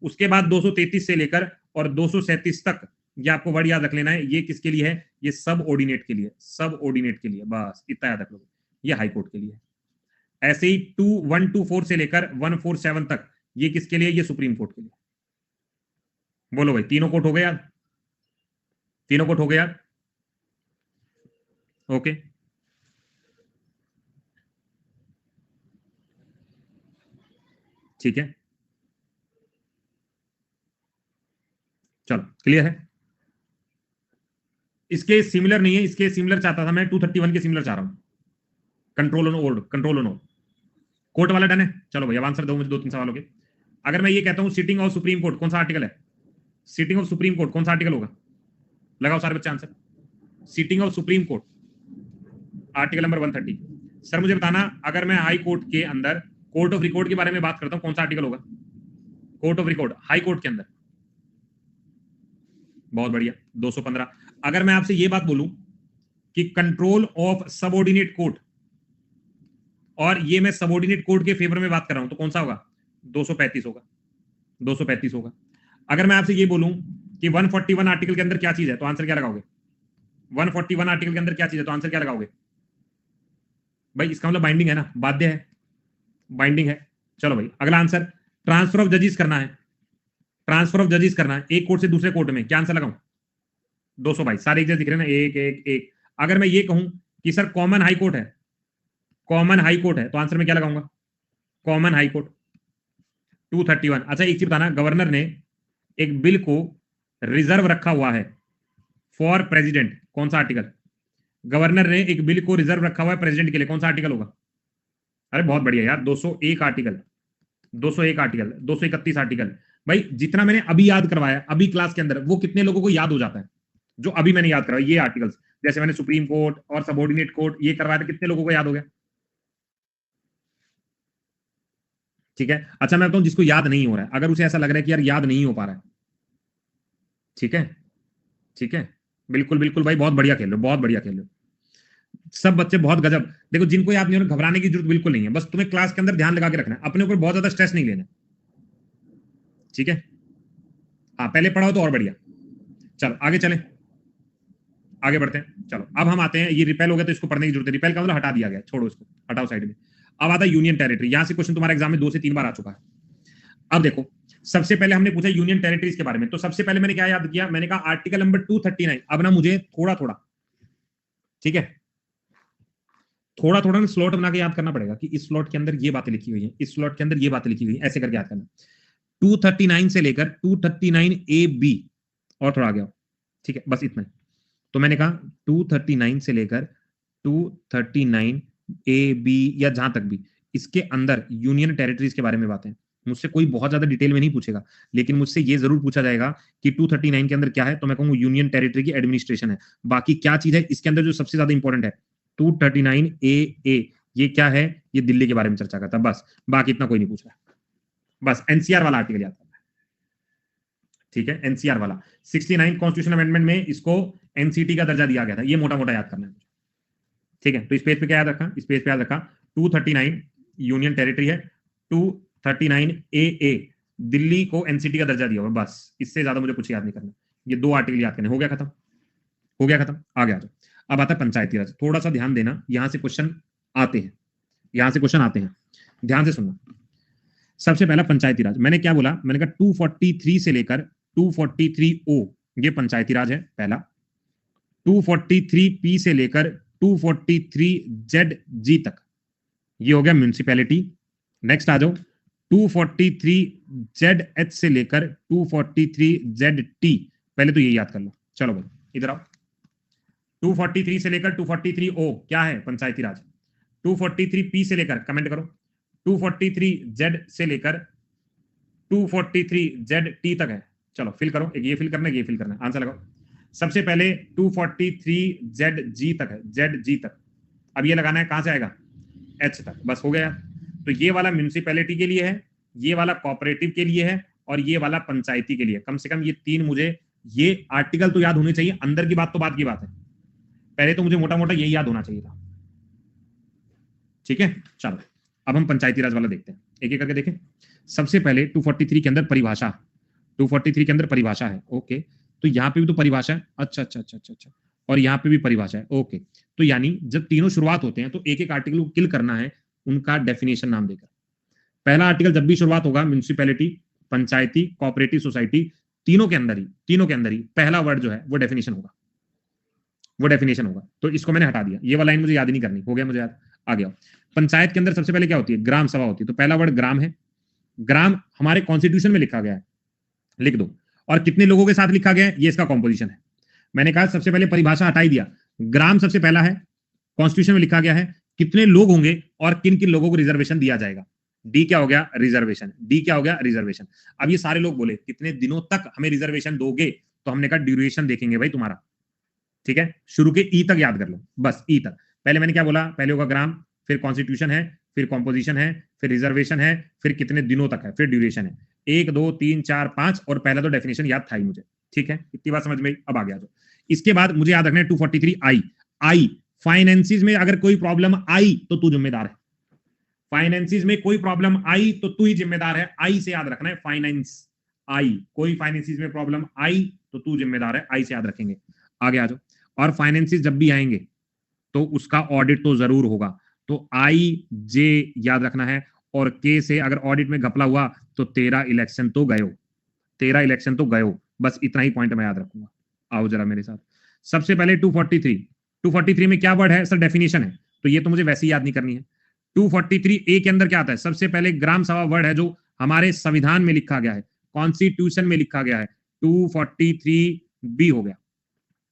उसके बाद 233 से लेकर और 237 तक, ये आपको वर्ड याद रख लेना है, ये किसके लिए है, ये सब ऑर्डिनेट के लिए, सब ऑर्डिनेट के लिए, बस इतना याद रख लो, ये हाई कोर्ट के लिए। ऐसे ही 124 से लेकर 147 तक, ये किसके लिए, ये सुप्रीम कोर्ट के लिए। बोलो भाई, तीनों कोर्ट हो गए यार, तीनों कोर्ट हो गए यार, ओके। ठीक है, चलो क्लियर है। इसके सिमिलर नहीं है, इसके सिमिलर चाहता था मैं, 231 के सिमिलर चाह रहा हूं, control on old, control on old court वाला डन है। चलो भैया आंसर दो मुझे 2-3 सवालों के। अगर मैं ये कहता हूं सिटिंग ऑफ सुप्रीम कोर्ट, कौन सा आर्टिकल है, सिटिंग ऑफ सुप्रीम कोर्ट कौन सा आर्टिकल होगा, लगाओ सारे बच्चे answer. Sitting of supreme court article number 130। Sir मुझे बताना, अगर मैं हाई कोर्ट के अंदर कोर्ट ऑफ रिकॉर्ड के बारे में बात करता हूं, कौन सा आर्टिकल होगा, court of record high court के अंदर, बहुत बढ़िया 215। अगर मैं आपसे ये बात बोलूं कि कंट्रोल ऑफ सबऑर्डिनेट कोर्ट, और ये मैं सबऑर्डिनेट कोर्ट के फेवर में बात कर रहा हूं, तो कौन सा होगा, 235 होगा, 235 होगा। अगर मैं आपसे ये बोलूं कि 141 आर्टिकल के अंदर क्या चीज है, तो आंसर क्या लगाओगे? 141 आर्टिकल के अंदर क्या चीज है, तो आंसर क्या लगाओगे भाई? इसका मतलब बाइंडिंग है ना, बाध्य है, बाइंडिंग है। चलो भाई अगला आंसर, ट्रांसफर ऑफ जजेस करना है, ट्रांसफर ऑफ जजेस करना है एक कोर्ट से दूसरे कोर्ट में, क्या आंसर लगाऊं? 200 भाई, सारे एक जैसे दिख रहे हैं ना, एक एक एक। अगर मैं ये कहूं कि सर कॉमन हाई कोर्ट है, कॉमन हाई कोर्ट है, तो आंसर में क्या लगाऊंगा? Common high court 231। अच्छा एक चीज बताना, गवर्नर ने एक बिल को रिजर्व रखा हुआ है फॉर प्रेसिडेंट, कौन सा आर्टिकल? गवर्नर ने एक बिल को रिजर्व रखा हुआ है प्रेसिडेंट के लिए, कौन सा आर्टिकल होगा? अरे बहुत बढ़िया यार, 201 आर्टिकल, 201 आर्टिकल, 231 आर्टिकल। भाई जितना मैंने अभी याद करवाया अभी क्लास के अंदर, वो कितने लोगों को याद हो जाता है जो अभी मैंने याद करवाया ये आर्टिकल्स? जैसे मैंने सुप्रीम कोर्ट और सबऑर्डिनेट कोर्ट ये करवाया था, कितने लोगों को याद हो गया? ठीक है। अच्छा मैं बताऊं जिसको याद नहीं हो रहा है, अगर उसे ऐसा लग रहा है कि यार याद नहीं हो पा रहा है, ठीक है, ठीक है, बिल्कुल बिल्कुल भाई, बहुत बढ़िया खेल लो, बहुत बढ़िया खेल लो, सब बच्चे बहुत गजब। देखो जिनको याद नहीं हो रहा, घबराने की जरूरत बिल्कुल नहीं है, बस तुम्हें क्लास के अंदर ध्यान लगा के रखना है, अपने ऊपर बहुत ज्यादा स्ट्रेस नहीं लेना, ठीक है। हाँ पहले पढ़ाओ तो और बढ़िया। चलो आगे चले, आगे बढ़ते हैं। चलो अब हम आते हैं, ये रिपेल हो गया तो इसको पढ़ने की जरूरत है, रिपेल का मतलब हटा दिया गया, छोड़ो इसको, हटाओ साइड में। अब आता है यूनियन टेरिटरी, यहां से क्वेश्चन तुम्हारे एग्जाम में 2 से 3 बार आ चुका है। अब देखो सबसे पहले हमने पूछा यूनियन टेरिटरीज के बारे में, तो सबसे पहले मैंने क्या याद किया, मैंने कहा आर्टिकल नंबर 239। अब ना मुझे थोड़ा थोड़ा, ठीक है, थोड़ा थोड़ा ना स्लॉट बना के याद करना पड़ेगा कि इस स्लॉट के अंदर ये बातें लिखी हुई है, इस स्लॉट के अंदर ये बातें लिखी हुई है, ऐसे करके याद करना। 239 से लेकर 239 ए बी, और थोड़ा आ गया, ठीक है, बस इतना। तो मैंने कहा 239 से लेकर 239 ए बी या जहां तक भी, इसके अंदर यूनियन टेरिटरीज के बारे में बातें, मुझसे कोई बहुत ज्यादा डिटेल में नहीं पूछेगा, लेकिन मुझसे ये जरूर पूछा जाएगा कि 239 के अंदर क्या है, तो मैं कहूंगा यूनियन टेरिटरी की एडमिनिस्ट्रेशन है। बाकी क्या चीज है इसके अंदर जो सबसे ज्यादा इंपॉर्टेंट है, 239 ए, ये क्या है, ये दिल्ली के बारे में चर्चा करता है, बस बाकी इतना कोई नहीं पूछ रहा, बस एनसीआर वाला आर्टिकल याद करना है, ठीक है, एनसीआर वाला 69 कॉन्स्टिट्यूशन अमेंडमेंट में इसको एनसीटी का दर्जा दिया गया था, ये मोटा मोटा याद करना है, ठीक है। तो इस पेज पे क्या याद रखा, इस पेज पे याद रखा 239 यूनियन टेरिटरी है, 239 ए दिल्ली को एनसीटी का दर्जा दिया हुआ, बस इससे ज्यादा मुझे कुछ याद नहीं करना, ये 2 आर्टिकल याद करने, हो गया खत्म, हो गया खत्म। आगे आ जाओ, अब आता है पंचायती राज, थोड़ा सा ध्यान देना, यहां से क्वेश्चन आते हैं, यहां से क्वेश्चन आते हैं, ध्यान से सुनना। सबसे पहला पंचायती राज, मैंने क्या बोला, मैंने कहा 243 से लेकर 243 ओ ये पंचायती राज है पहला, 243 पी से लेकर 243 जेड जी तक ये हो गया म्यूनिसिपैलिटी। नेक्स्ट आ जाओ 243 जेड एच से लेकर 243 जेड टी, पहले तो ये याद कर लो। चलो भाई इधर आओ, 243 से लेकर 243 ओ क्या है, पंचायती राज। 243 पी से लेकर, कमेंट करो, 243 जेड से लेकर 243 जेड टी तक है। चलो फिल करो, एक ये फिल करना है, ये फिल करना है, आंसर लगाओ। सबसे पहले 243 जेड जी तक है, जेड जी तक, अब ये लगाना है कहां से आएगा, एच तक, बस हो गया। तो ये वाला म्यूनिसिपैलिटी के लिए है, ये वाला कोऑपरेटिव के लिए है, और ये वाला पंचायती के लिए। कम से कम ये 3 मुझे, ये आर्टिकल तो याद होने चाहिए, अंदर की बात तो बात की बात है, पहले तो मुझे मोटा मोटा यही याद होना चाहिए था, ठीक है। चलो अब हम पंचायती राज वाला देखते हैं, एक एक करके देखें। सबसे पहले 243 के अंदर परिभाषा, 243 के अंदर परिभाषा है, ओके, तो यहाँ पे भी तो परिभाषा है, अच्छा अच्छा अच्छा अच्छा अच्छा, और यहाँ पे भी परिभाषा है, ओके। तो यानी जब तीनों शुरुआत होते हैं तो एक एक आर्टिकल को किल करना है उनका डेफिनेशन नाम देकर। पहला आर्टिकल जब भी शुरुआत होगा, म्यूनिसिपैलिटी, पंचायती, कोऑपरेटिव सोसाइटी, तीनों के अंदर ही पहला वर्ड जो है वो डेफिनेशन होगा, वो डेफिनेशन होगा। तो इसको मैंने हटा दिया, ये वाला लाइन मुझे याद ही नहीं करनी, हो गया मुझे याद, आ गया। पंचायत के अंदर सबसे पहले क्या होती है, ग्राम सभा होती है, तो पहला वर्ड ग्राम है, ग्राम हमारे कॉन्स्टिट्यूशन में लिखा गया है, लिख दो, और कितने लोगों के साथ लिखा गया है, ये इसका कॉम्पोजिशन है। मैंने कहा सबसे पहले परिभाषा हटा ही दिया, ग्राम सबसे पहला है, कॉन्स्टिट्यूशन में लिखा गया है, कितने लोग होंगे और किन किन लोगों को रिजर्वेशन दिया जाएगा, डी क्या हो गया, रिजर्वेशन, डी क्या हो गया, रिजर्वेशन। अब ये सारे लोग बोले कितने दिनों तक हमें रिजर्वेशन दोगे, तो हमने कहा ड्यूरेशन देखेंगे भाई तुम्हारा, ठीक है, शुरू के ई तक याद कर लो, बस ई तक। पहले मैंने क्या बोला, पहले होगा ग्राम, फिर कॉन्स्टिट्यूशन है, फिर कॉम्पोजिशन है, फिर रिजर्वेशन है, फिर कितने दिनों तक है, फिर ड्यूरेशन है, 1 2 3 4 5, और पहला तो डेफिनेशन याद था ही मुझे, ठीक है, इतनी बात समझ में। अब आ गया जो इसके बाद मुझे याद रखना है 243 आई, फाइनेंसिस में अगर कोई प्रॉब्लम आई तो तू जिम्मेदार है, फाइनेंसिस में कोई प्रॉब्लम आई तो तू ही जिम्मेदार है, आई से याद रखना है, फाइनेंस, आई, कोई फाइनेंसिस में प्रॉब्लम आई तो तू जिम्मेदार है, आई से याद रखेंगे। आगे आ जाओ। और फाइनेंसिस जब भी आएंगे तो उसका ऑडिट तो जरूर होगा, तो आई जे याद रखना है। और के से अगर ऑडिट में घपला हुआ तो तेरा इलेक्शन तो गयो, तेरा इलेक्शन तो गयो। बस इतना ही पॉइंट मैं याद रखूंगा। आओ जरा मेरे साथ। सबसे पहले 243 में क्या वर्ड है सर? डेफिनेशन है, तो ये तो मुझे वैसे ही याद नहीं करनी है। 243 ए के अंदर क्या आता है? सबसे पहले ग्राम सभा वर्ड है जो हमारे संविधान में लिखा गया है, कॉन्स्टिट्यूशन में लिखा गया है। 243 बी हो गया।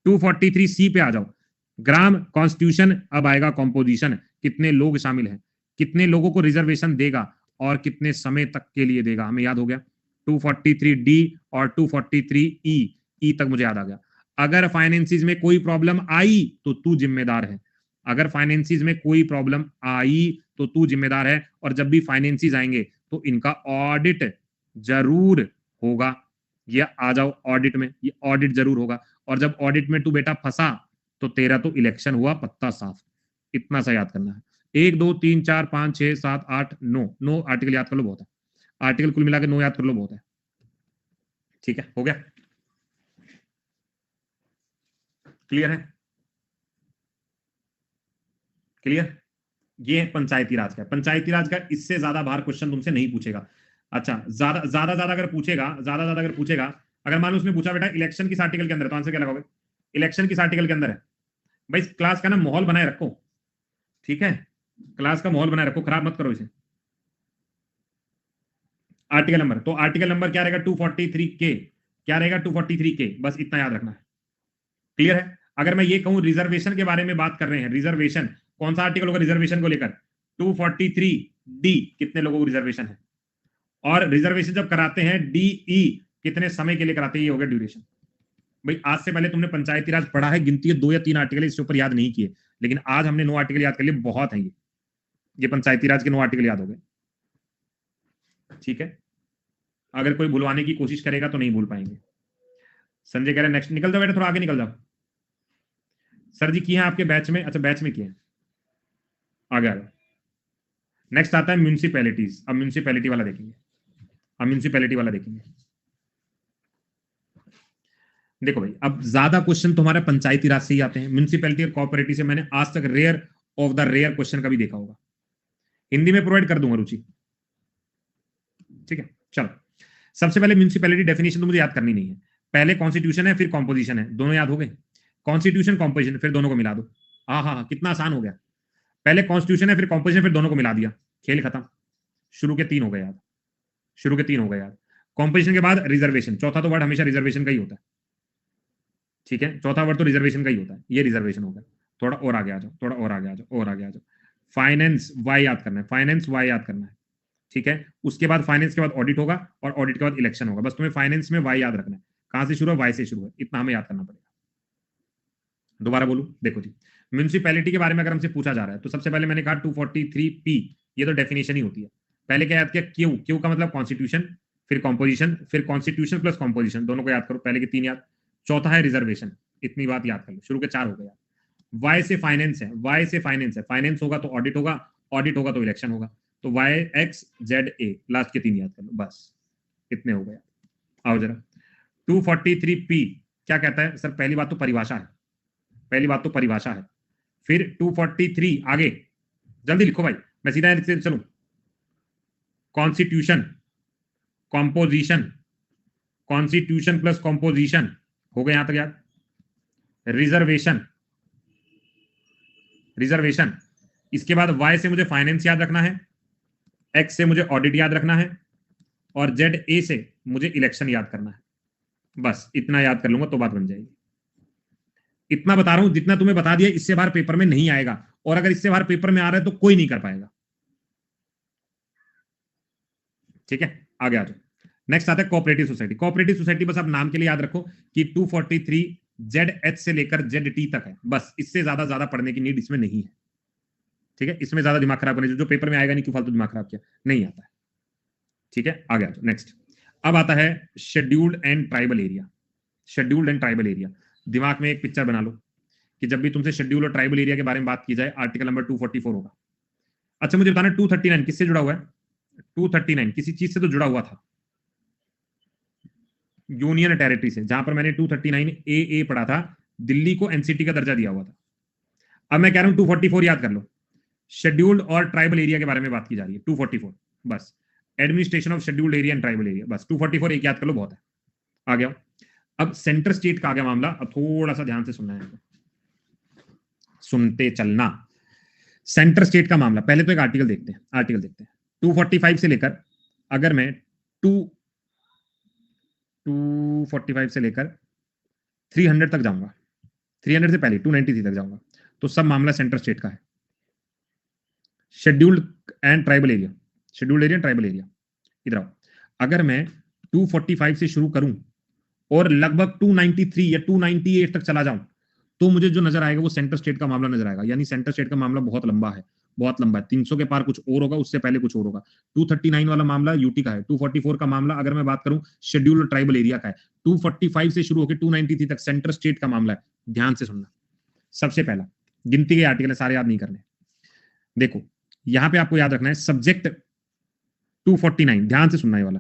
243 सी पे आ जाओ। ग्राम कॉन्स्टिट्यूशन, अब आएगा कॉम्पोजिशन, कितने लोग शामिल हैं, कितने लोगों को रिजर्वेशन देगा और कितने समय तक के लिए देगा, हमें याद हो गया। 243 डी और 243 ई तक मुझे याद आ गया। अगर फाइनेंसिस में कोई प्रॉब्लम आई तो तू जिम्मेदार है, अगर फाइनेंसिस में कोई प्रॉब्लम आई तो तू जिम्मेदार है। और जब भी फाइनेंसिस आएंगे तो इनका ऑडिट जरूर होगा। ये आ जाओ ऑडिट में, ये ऑडिट जरूर होगा। और जब ऑडिट में तू बेटा फंसा तो तेरा तो इलेक्शन हुआ पत्ता साफ। इतना सा याद करना है। 1 2 3 4 5 6 7 8 9 आर्टिकल याद कर लो, बहुत है। आर्टिकल कुल मिला के 9 याद कर लो, बहुत है। ठीक है, हो गया, क्लियर है, क्लियर। ये पंचायती राज का, पंचायती राज का इससे ज्यादा बाहर क्वेश्चन तुमसे नहीं पूछेगा। अच्छा, ज्यादा ज्यादा ज्यादा अगर पूछेगा, ज्यादा ज्यादा अगर पूछेगा, अगर मान लो उसने पूछा बेटा इलेक्शन किस आर्टिकल के अंदर है, तो आंसर क्या लगाओगे? इलेक्शन किस आर्टिकल के अंदर है? भाई क्लास का ना माहौल बनाए रखो, ठीक है, क्लास का माहौल बनाए रखो, खराब मत करो इसे। आर्टिकल नंबर, तो आर्टिकल नंबर क्या रहेगा? 243 के, क्या रहेगा? 243 के, बस इतना याद रखना है। क्लियर है। अगर मैं ये कहूं रिजर्वेशन के बारे में बात कर रहे हैं, रिजर्वेशन कौन सा आर्टिकल होगा रिजर्वेशन को लेकर? 243 डी, कितने लोगों को रिजर्वेशन है। और रिजर्वेशन जब कराते हैं डीई, कितने समय के लिए कराते हैं, ये हो गया ड्यूरेशन। भाई आज से पहले तुमने पंचायती राज पढ़ा है, गिनती है 2 या 3 आर्टिकल, इसके ऊपर याद नहीं किए, लेकिन आज हमने 9 आर्टिकल याद कर लिए, बहुत है ये पंचायती राज के 9 आर्टिकल याद हो गए। ठीक है, अगर कोई भुलवाने की कोशिश करेगा तो नहीं भूल पाएंगे। संजय कह रहे नेक्स्ट, निकल जाओ बेटा, थोड़ा आगे निकल जाओ। सर जी किए हैं आपके बैच में? अच्छा बैच में किए हैं, आगे आ जाओ। नेक्स्ट आता है म्यूनिसिपैलिटीज। अब म्यूनिसिपैलिटी वाला देखेंगे, अब म्यूनिसिपैलिटी वाला देखेंगे। देखो भाई, अब ज्यादा क्वेश्चन तुम्हारे पंचायती राज से ही आते हैं, म्यूनिसिपैलिटी और कोऑपरेटिव से मैंने आज तक rare of the rare question कभी देखा होगा। हिंदी में प्रोवाइड कर दूंगा रुचि, ठीक है। चलो, सबसे पहले म्यूनिसिपैलिटी डेफिनेशन तो मुझे याद करनी नहीं है, पहले कॉन्स्टिट्यूशन है फिर कॉम्पोजिशन है, दोनों याद हो गए। कॉन्स्टिट्यूशन कॉम्पोजिशन, फिर दोनों को मिला दो। हाँ, कितना आसान हो गया। पहले कॉन्स्टिट्यूशन है फिर कॉम्पोजिशन, फिर दोनों को मिला दिया, खेल खत्म। शुरू के 3 हो गए याद, शुरू के 3 हो गए याद। कॉम्पोजिशन के बाद रिजर्वेशन, चौथा तो वर्ड हमेशा रिजर्वेशन का ही होता है, ठीक है, चौथा वर्ड तो रिजर्वेशन का ही होता है, ये रिजर्वेशन होगा। थोड़ा और आगे आ जाओ, थोड़ा और आगे आ जाओ, और आगे आ जाओ। फाइनेंस वाई याद करना है, फाइनेंस वाई याद करना है, ठीक है। उसके बाद फाइनेंस के बाद ऑडिट होगा और ऑडिट के बाद इलेक्शन होगा। बस तुम्हें फाइनेंस में वाई याद रखना है, कहां से शुरू है? वाई से शुरू है, इतना हमें याद करना पड़ेगा। दोबारा बोलूं, देखो जी, म्यूनिसिपैलिटी के बारे में अगर हमसे पूछा जा रहा है तो सबसे पहले मैंने कहा 243 पी, ये तो डेफिनेशन ही होती है। पहले क्या याद किया? क्यू, क्यू का मतलब कॉन्स्टिट्यूशन, फिर कॉम्पोजिशन, फिर कॉन्स्टिट्यूशन प्लस कॉम्पोजिशन, दोनों को याद करो, पहले के 3 याद। चौथा है रिजर्वेशन, इतनी बात याद कर लो, शुरू के 4 हो गया। वाई से फाइनेंस है, वाई से फाइनेंस है, फाइनेंस होगा तो ऑडिट होगा, ऑडिट होगा तो इलेक्शन होगा, तो Y X Z A, last के 3 याद कर लो, बस इतने हो गया। आओ जरा, 243 पी क्या कहता है सर? पहली बात तो परिभाषा है, पहली बात तो परिभाषा है। फिर 243 आगे, जल्दी लिखो भाई, मैं सीधा लिखते चलूं। Constitution, composition, constitution plus composition, हो गए यहां तक याद। रिजर्वेशन, रिजर्वेशन, इसके बाद वाई से मुझे फाइनेंस याद रखना है, एक्स से मुझे ऑडिट याद रखना है, और जेड ए से मुझे इलेक्शन याद करना है। बस इतना याद कर लूंगा तो बात बन जाएगी। इतना बता रहा हूं, जितना तुम्हें बता दिया इससे बाहर पेपर में नहीं आएगा, और अगर इससे बाहर पेपर में आ रहा है तो कोई नहीं कर पाएगा, ठीक है। आगे आ जाओ। नेक्स्ट आता है कोऑपरेटिव सोसाइटी। कोऑपरेटिव सोसाइटी बस आप नाम के लिए याद रखो कि 243 जेड एच से लेकर जेड टी तक है, बस इससे ज्यादा पढ़ने की नीड इसमें नहीं है, ठीक है। इसमें ज्यादा दिमाग खराब करने जो पेपर में आएगा नहीं, क्यों फालतू दिमाग खराब किया, नहीं आता है, ठीक है। आगे आ जाओ। नेक्स्ट अब आता है scheduled and tribal area. Scheduled and tribal area, दिमाग में एक पिक्चर बना लो कि जब भी तुमसे शेड्यूल और ट्राइबल एरिया के बारे में बात की जाए, आर्टिकल नंबर 244 होगा। अच्छा मुझे बताना 239 किससे जुड़ा हुआ है? 239 किसी चीज से तो जुड़ा हुआ था, यूनियन टेरिटरी से, जहां पर मैंने 239 ए पढ़ा था, दिल्ली को एनसीटी का दर्जा दिया हुआ था। अब मैं कह रहा हूं 244 याद कर लो, शेड्यूल्ड और ट्राइबल एरिया के बारे में बात की जा रही है। 244 बस, administration of scheduled area and tribal area, बस 244 एक याद कर लो, बहुत है। आ गया। अब सेंटर स्टेट का आ गया मामला, अब थोड़ा सा ध्यान से सुनना है, सुनते चलना। सेंटर स्टेट का मामला, पहले तो एक आर्टिकल देखते हैं, 245 से लेकर, अगर मैं 245 से लेकर 300 तक जाऊंगा, 300 से पहले 293 तक जाऊंगा, तो सब मामला सेंटर स्टेट का है। Scheduled and tribal area, scheduled area tribal area, इधर आओ। अगर मैं 245 से शुरू करूं और लगभग 293 या 298 तक चला जाऊं, तो मुझे जो नजर आएगा वो सेंटर स्टेट का मामला नजर आएगा। यानी सेंटर स्टेट का मामला बहुत लंबा है, बहुत लंबा है। 300 के पार कुछ और होगा, उससे पहले कुछ और होगा। 239 वाला मामला यूटी का है। 244 का मामला अगर मैं बात करूं शेड्यूल्ड ट्राइबल एरिया का है। 245 से शुरू होकर 293 तक सेंटर स्टेट का मामला है। ध्यान से सुनना, सबसे पहला गिनती के आर्टिकल है, सारे याद नहीं करने। देखो यहां पे आपको याद रखना है सब्जेक्ट 249, ध्यान से सुनना ये वाला।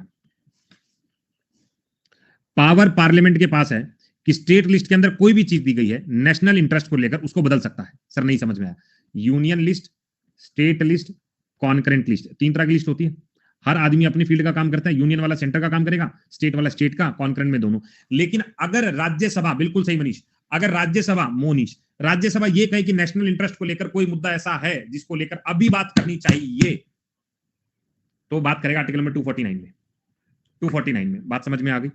पावर पार्लियामेंट के पास है कि स्टेट लिस्ट के अंदर कोई भी चीज दी गई है नेशनल इंटरेस्ट को लेकर, उसको बदल सकता है। सर नहीं समझ में आया। Union list, state list, concurrent list, 3 तरह की लिस्ट होती है। हर आदमी अपनी फील्ड का काम करता है। यूनियन वाला सेंटर का काम करेगा, स्टेट वाला स्टेट का, कॉन्करेंट में दोनों। लेकिन अगर राज्यसभा, बिल्कुल सही मनीष, अगर राज्यसभा, मोनीश, राज्यसभा ये कहे कि नेशनल इंटरेस्ट को लेकर कोई मुद्दा ऐसा है जिसको लेकर अभी बात करनी चाहिए, तो बात करेगा आर्टिकल नंबर 249 में। 249 में बात समझ में आ गई।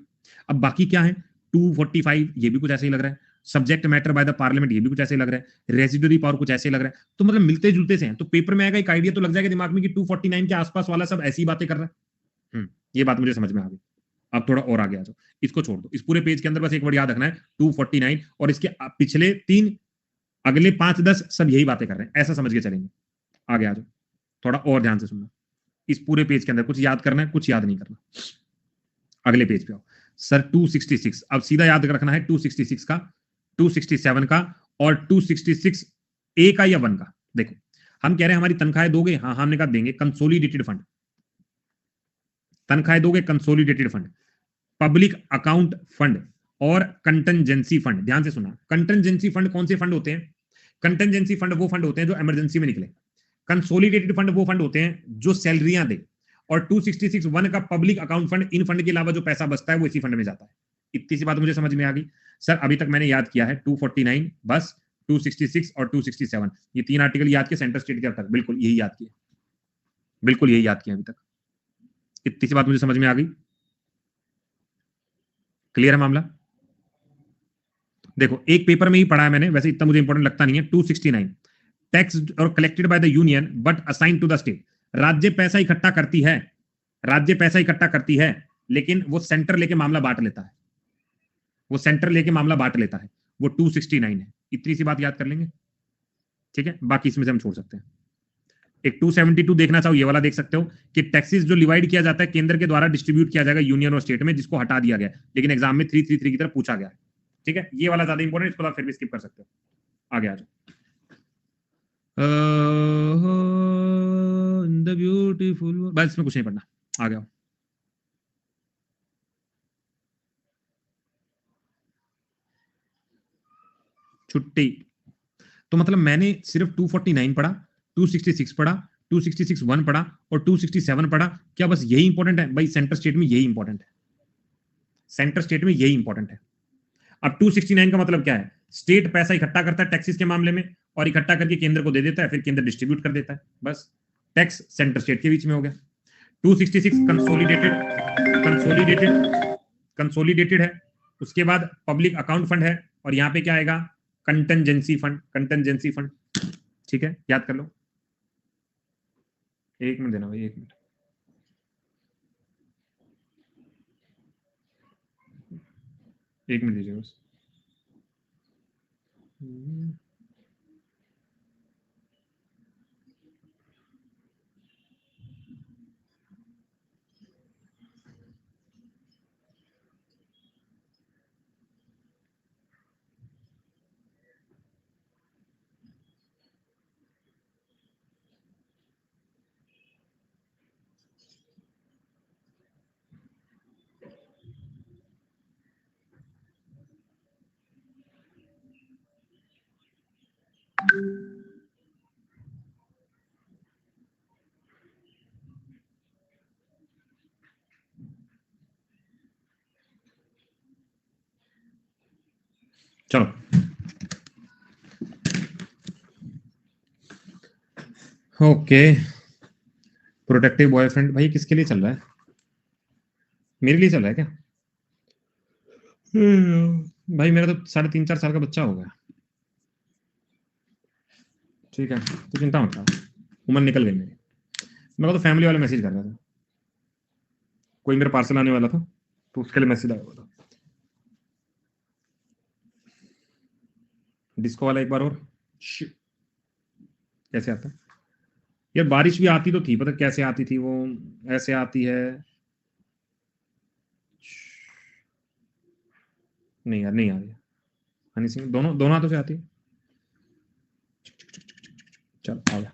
अब बाकी क्या है, 245 ये भी कुछ ऐसे ही लग रहा है। Subject matter by the parliament ये भी कुछ ऐसे लग रहा है। रेजिडरी पावर कुछ ऐसे लग रहा है। तो मतलब मिलते जुलते से हैं। तो पेपर में आएगा एक आइडिया तो लग जाएगा दिमाग में कि 249 के आसपास वाला सब ऐसी बातें कर रहा है। ये बात मुझे समझ में आ गई। अब थोड़ा और आगे आ जाओ, इसको छोड़ दो। इस पूरे पेज के अंदर बस एक वर्ड याद रखना है 249, और इसके पिछले 3, अगले 5-10 सब यही बातें कर रहे हैं, ऐसा समझ के चलेंगे। आगे आ जाओ, थोड़ा और ध्यान से सुनना। इस पूरे पेज के अंदर कुछ याद करना है, कुछ याद नहीं करना। अगले पेज पे आओ। सर 266, अब सीधा याद रखना है 266 का, 267 का और 266 ए का या 1 का। देखो हम कह रहे हैं हमारी तनख्वाहें दोगे, हाँ हमने कहा देंगे। कंसोलिडेटेड फंड, तनख्वाहें दोगे, consolidated fund, public account fund और कंटेंजेंसी फंड। ध्यान से सुना, कंटेंजेंसी फंड कौन से फंड होते हैं? कंटेंजेंसी फंड वो फंड होते हैं जो इमरजेंसी में निकले। कंसोलिडेटेड फंड वो फंड होते हैं जो सैलरियां दे। और 266(1) का पब्लिक अकाउंट फंड, इन फंड के अलावा जो पैसा बचता है वो इसी फंड में जाता है। इतनी सी बात मुझे समझ में आ गई। सर अभी तक मैंने याद किया है 249 बस, 266 और 267, ये 3 आर्टिकल याद किए सेंटर स्टेट के तक, बिल्कुल यही याद किए, बिल्कुल यही याद किया अभी तक। इतनी सी बात मुझे समझ में आ गई। क्लियर है मामला? देखो एक पेपर में ही पढ़ा है मैंने, वैसे इतना मुझे इंपॉर्टेंट लगता नहीं है। 269 टैक्स और collected by the union but assign to the state. राज्य पैसा इकट्ठा करती है, राज्य पैसा इकट्ठा करती है, लेकिन वो सेंटर लेके मामला बांट लेता है, वो सेंटर लेके मामला बांट लेता है। वो 269 है। इतनी सी बात याद कर लेंगे, ठीक है। बाकी इसमें से हम छोड़ सकते हैं। एक 272 देखना चाहो, ये वाला देख सकते हो कि टैक्सेस जो डिवाइड किया जाता है केंद्र के द्वारा डिस्ट्रीब्यूट किया जाएगा यूनियन और स्टेट में, जिसको हटा दिया गया, लेकिन एग्जाम में 333 की तरफ पूछा गया है, ठीक है। ये वाला ज्यादा इंपॉर्टेंट, इसको फिर भी स्किप कर सकते हो। आगे आ जाओ। इन द ब्यूटीफुल, बस इसमें कुछ नहीं पढ़ना। आ गया। छुट्टी। तो मतलब मैंने सिर्फ 249 पढ़ा, 266 पढ़ा, 266(1) पढ़ा और 267 पढ़ा। क्या बस यही इंपॉर्टेंट है? भाई सेंटर स्टेट में यही इंपॉर्टेंट है, सेंटर स्टेट में यही इंपॉर्टेंट है। अब 269 का मतलब क्या है? स्टेट पैसा इकट्ठा करता है टैक्सेस के मामले में, और इकट्ठा करके केंद्र को दे देता है, फिर केंद्र डिस्ट्रीब्यूट कर देता है। बस टैक्स सेंटर स्टेट के बीच में हो गया। 266 कंसोलिडेटेड, कंसोलिडेटेड, कंसोलिडेटेड है। उसके बाद पब्लिक अकाउंट फंड है, और यहां पे क्या आएगा? कंटेंजेंसी फंड, कंटेंजेंसी फंड, ठीक है, याद कर लो। एक मिनट देना भाई, एक मिनट, एक मिनट दीजिए बस। चलो ओके। प्रोटेक्टिव बॉयफ्रेंड भाई किसके लिए चल रहा है? मेरे लिए चल रहा है क्या? भाई मेरा तो 3.5-4 साल का बच्चा हो गया। ठीक है, तो चिंता मत कर, उम्र निकल गई मेरी। मेरे को तो फैमिली वाले मैसेज कर रहा था, कोई मेरा पार्सल आने वाला था तो उसके लिए मैसेज आया हुआ था। डिस्को वाला एक बार और कैसे आता है यार? बारिश भी आती तो थी, पता कैसे आती थी वो, ऐसे आती है। नहीं यार, नहीं आ रही है। हनी सिंह दोनों दोनों हाथों से आती है। चल आ गया,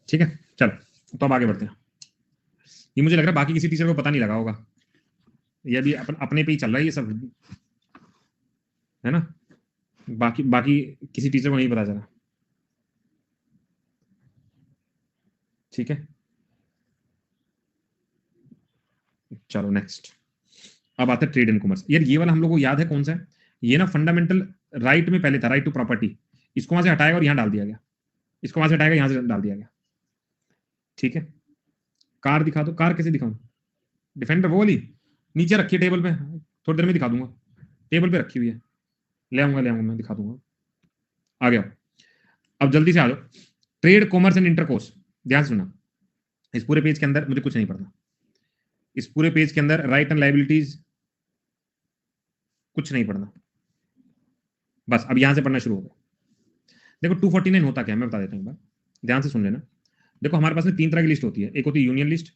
ठीक है। चलो तो अब आगे बढ़ते हैं। ये मुझे लग रहा है बाकी किसी टीचर को पता नहीं लगा होगा, ये भी अपने पे ही चल रहा है ये सब, है ना? बाकी बाकी किसी टीचर को नहीं पता चला। ठीक है, चलो नेक्स्ट। अब आता है ट्रेड एंड कॉमर्स। यार ये वाला हम लोग को याद है कौन सा है? ये ना फंडामेंटल राइट में पहले था, राइट टू प्रॉपर्टी। इसको वहां से हटाएगा और यहां डाल दिया गया, इसको वहां से हटाएगा, यहां से डाल दिया गया। ठीक है, कार दिखा दो। कार कैसे दिखाऊं? डिफेंडर वो वाली नीचे रखी है टेबल पे, थोड़ी देर में दिखा दूंगा। टेबल पे रखी हुई है, ले आऊंगा मैं दिखा दूंगा। आ गया। अब जल्दी से आ जाओ। ट्रेड कॉमर्स एंड इंटरकोर्स, ध्यान सुनना। इस पूरे पेज के अंदर मुझे कुछ नहीं पढ़ना। इस पूरे पेज के अंदर राइट एंड लाइबिलिटीज कुछ नहीं पढ़ना, बस अब यहां से पढ़ना शुरू होगा। देखो 249 होता क्या है मैं बता देता हूँ एक बार, ध्यान से सुन लेना। देखो हमारे पास में 3 तरह की लिस्ट होती है, एक होती है यूनियन लिस्ट,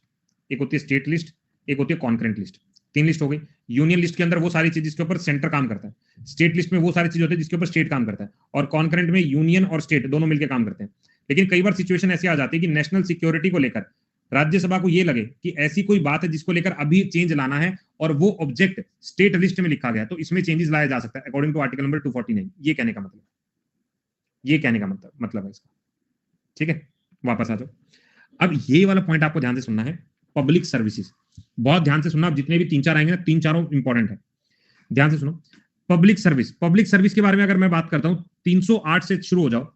एक होती है स्टेट लिस्ट, एक होती है कॉन्करेंट लिस्ट। 3 लिस्ट हो गई। यूनियन लिस्ट के अंदर वो सारी चीज जिसके ऊपर सेंटर काम करता है, स्टेट लिस्ट में वो सारी चीज होती है जिसके ऊपर स्टेट काम करता है, और कॉन्करेंट में यूनियन और स्टेट दोनों मिलकर काम करते हैं। लेकिन कई बार सिचुएशन ऐसी आ जाती है कि नेशनल सिक्योरिटी को लेकर राज्यसभा को ये लगे कि ऐसी कोई बात है जिसको लेकर अभी चेंज लाना है और वो ऑब्जेक्ट स्टेट लिस्ट में लिखा गया, तो इसमें चेंजेस लाया जा सकता है अकॉर्डिंग टू आर्टिकल नंबर 249। ये कहने का मतलब, ये कहने का मतलब है इसका। ठीक है, वापस आ जाओ। अब ये वाला पॉइंट आपको ध्यान से सुनना है, पब्लिक सर्विसेज। बहुत ध्यान से सुनना, अब जितने भी 3-4 आएंगे ना, 3 चारों इंपॉर्टेंट है, ध्यान से सुनो। पब्लिक सर्विस, पब्लिक सर्विस के बारे में अगर मैं बात करता हूं, 308 से शुरू हो जाओ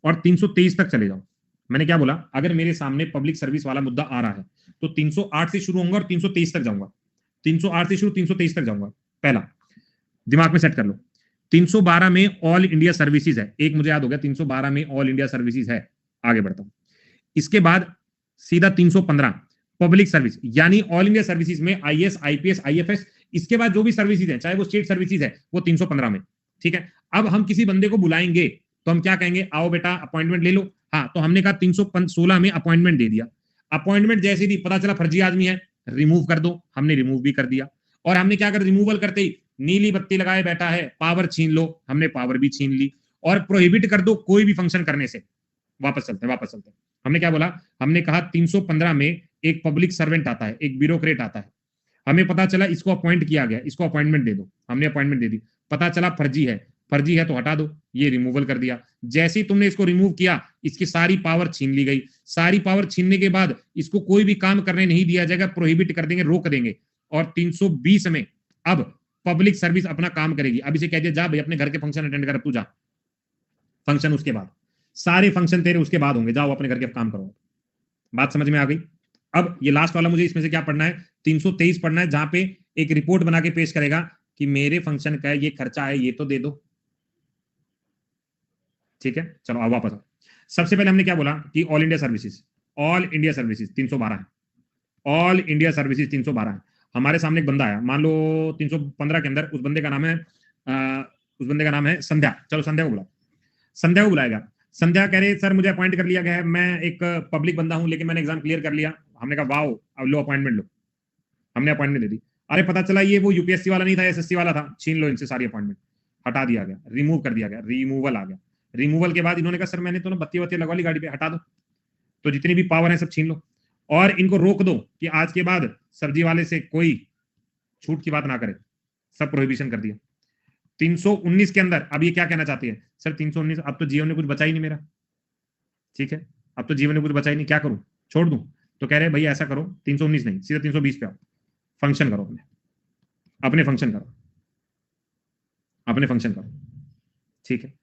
और 323 तक चले जाओ। मैंने क्या बोला? अगर मेरे सामने पब्लिक सर्विस वाला मुद्दा आ रहा है तो 308 से शुरू होऊंगा और 323 तक जाऊंगा। 308 से शुरू 323 तक जाऊंगा। पहला दिमाग में सेट कर लो। 312 में ऑल इंडिया सर्विसेज है, एक मुझे याद हो गया, 312 में ऑल इंडिया सर्विसेज है। आगे बढ़ता हूं। इसके बाद सीधा 315 पब्लिक सर्विस, यानी ऑल इंडिया सर्विसेज में आईएएस, आईपीएस, आईएफएस। इसके बाद जो भी सर्विसेज है, चाहे वो स्टेट सर्विसेज है, वो 315 में। ठीक है, अब हम किसी बंदे को बुलाएंगे तो हम क्या कहेंगे? आओ बेटा अपॉइंटमेंट ले लो। हाँ, तो हमने कहा 316 में अपॉइंटमेंट दे दिया। अपॉइंटमेंट जैसे ही पता चला फर्जी आदमी है, रिमूव कर दो, हमने रिमूव भी कर दिया। और हमने क्या कर, रिमूवल करते ही नीली बत्ती लगाए बैठा है, पावर छीन लो, हमने पावर भी छीन ली। और प्रोहिबिट कर दो कोई भी फंक्शन करने से। वापस चलते हैं, वापस चलते हैं। हमने क्या बोला? हमने कहा 315 में एक पब्लिक सर्वेंट आता है, एक ब्यूरोक्रेट आता है। हमें पता चला इसको अपॉइंट किया गया, इसको अपॉइंटमेंट दे दो, हमने अपॉइंटमेंट दे दी। पता चला फर्जी है, फर्जी है तो हटा दो, ये रिमूवल कर दिया। जैसे ही तुमने इसको रिमूव किया, इसकी सारी पावर छीन ली गई। सारी पावर छीनने के बाद इसको कोई भी काम करने नहीं दिया जाएगा, प्रोहिबिट कर देंगे, रोक देंगे। और 320 में अब पब्लिक सर्विस अपना काम करेगी। अब इसे कह दिया जा भाई अपने घर के फंक्शन अटेंड कर, तू जा। फंक्शन उसके बाद, सारे फंक्शन तेरे उसके बाद होंगे, जाओ अपने घर के काम करो। बात समझ में आ गई? अब ये लास्ट वाला मुझे इसमें से क्या पढ़ना है? 323 पढ़ना है, जहां पे एक रिपोर्ट बना के पेश करेगा कि मेरे फंक्शन का ये खर्चा है, ये तो दे दो। ठीक है, चलो अब वापस आओ। सबसे पहले हमने क्या बोला कि all India services, all India services 312 है। ऑल इंडिया सर्विसेज 312 है। हमारे सामने एक बंदा आया, मान लो 315 के अंदर, उस बंदे का नाम है उस बंदे का नाम है संध्या। चलो संध्या को बुला, संध्या को बुलाएगा। संध्या कह रही सर मुझे अपॉइंट कर लिया गया है, मैं एक पब्लिक बंदा हूं लेकिन मैंने एग्जाम क्लियर कर लिया। हमने कहा वाओ, अब लो अपॉइंटमेंट लो। हमने अपॉइंटमेंट दे दी। अरे पता चला ये वो यूपीएससी वाला नहीं था, एसएससी वाला था, छीन लो इनसे सारी अपॉइंटमेंट। हटा दिया गया, रिमूव कर दिया गया, रिमूवल आ गया। रिमूवल के बाद इन्होंने कहा सर मैंने तो ना बत्ती वत्ती लगवा ली गाड़ी पे, हटा दो। तो जितनी भी पावर है सब छीन लो और इनको रोक दो कि आज के बाद सब्जी वाले से कोई छूट की बात ना करे, सब प्रोहिबिशन कर दिया। 319 के अंदर अब ये क्या कहना चाहती है? सर 319, अब तो जीवन ने कुछ बचा ही नहीं मेरा। ठीक है, अब तो जीवन ने कुछ बचा ही नहीं, क्या करूं, छोड़ दूं? तो कह रहे भाई ऐसा करो, 319 नहीं, सीधा 320 पे आओ, फंक्शन करो, अपने अपने फंक्शन करो। अपने फंक्शन करो, ठीक है।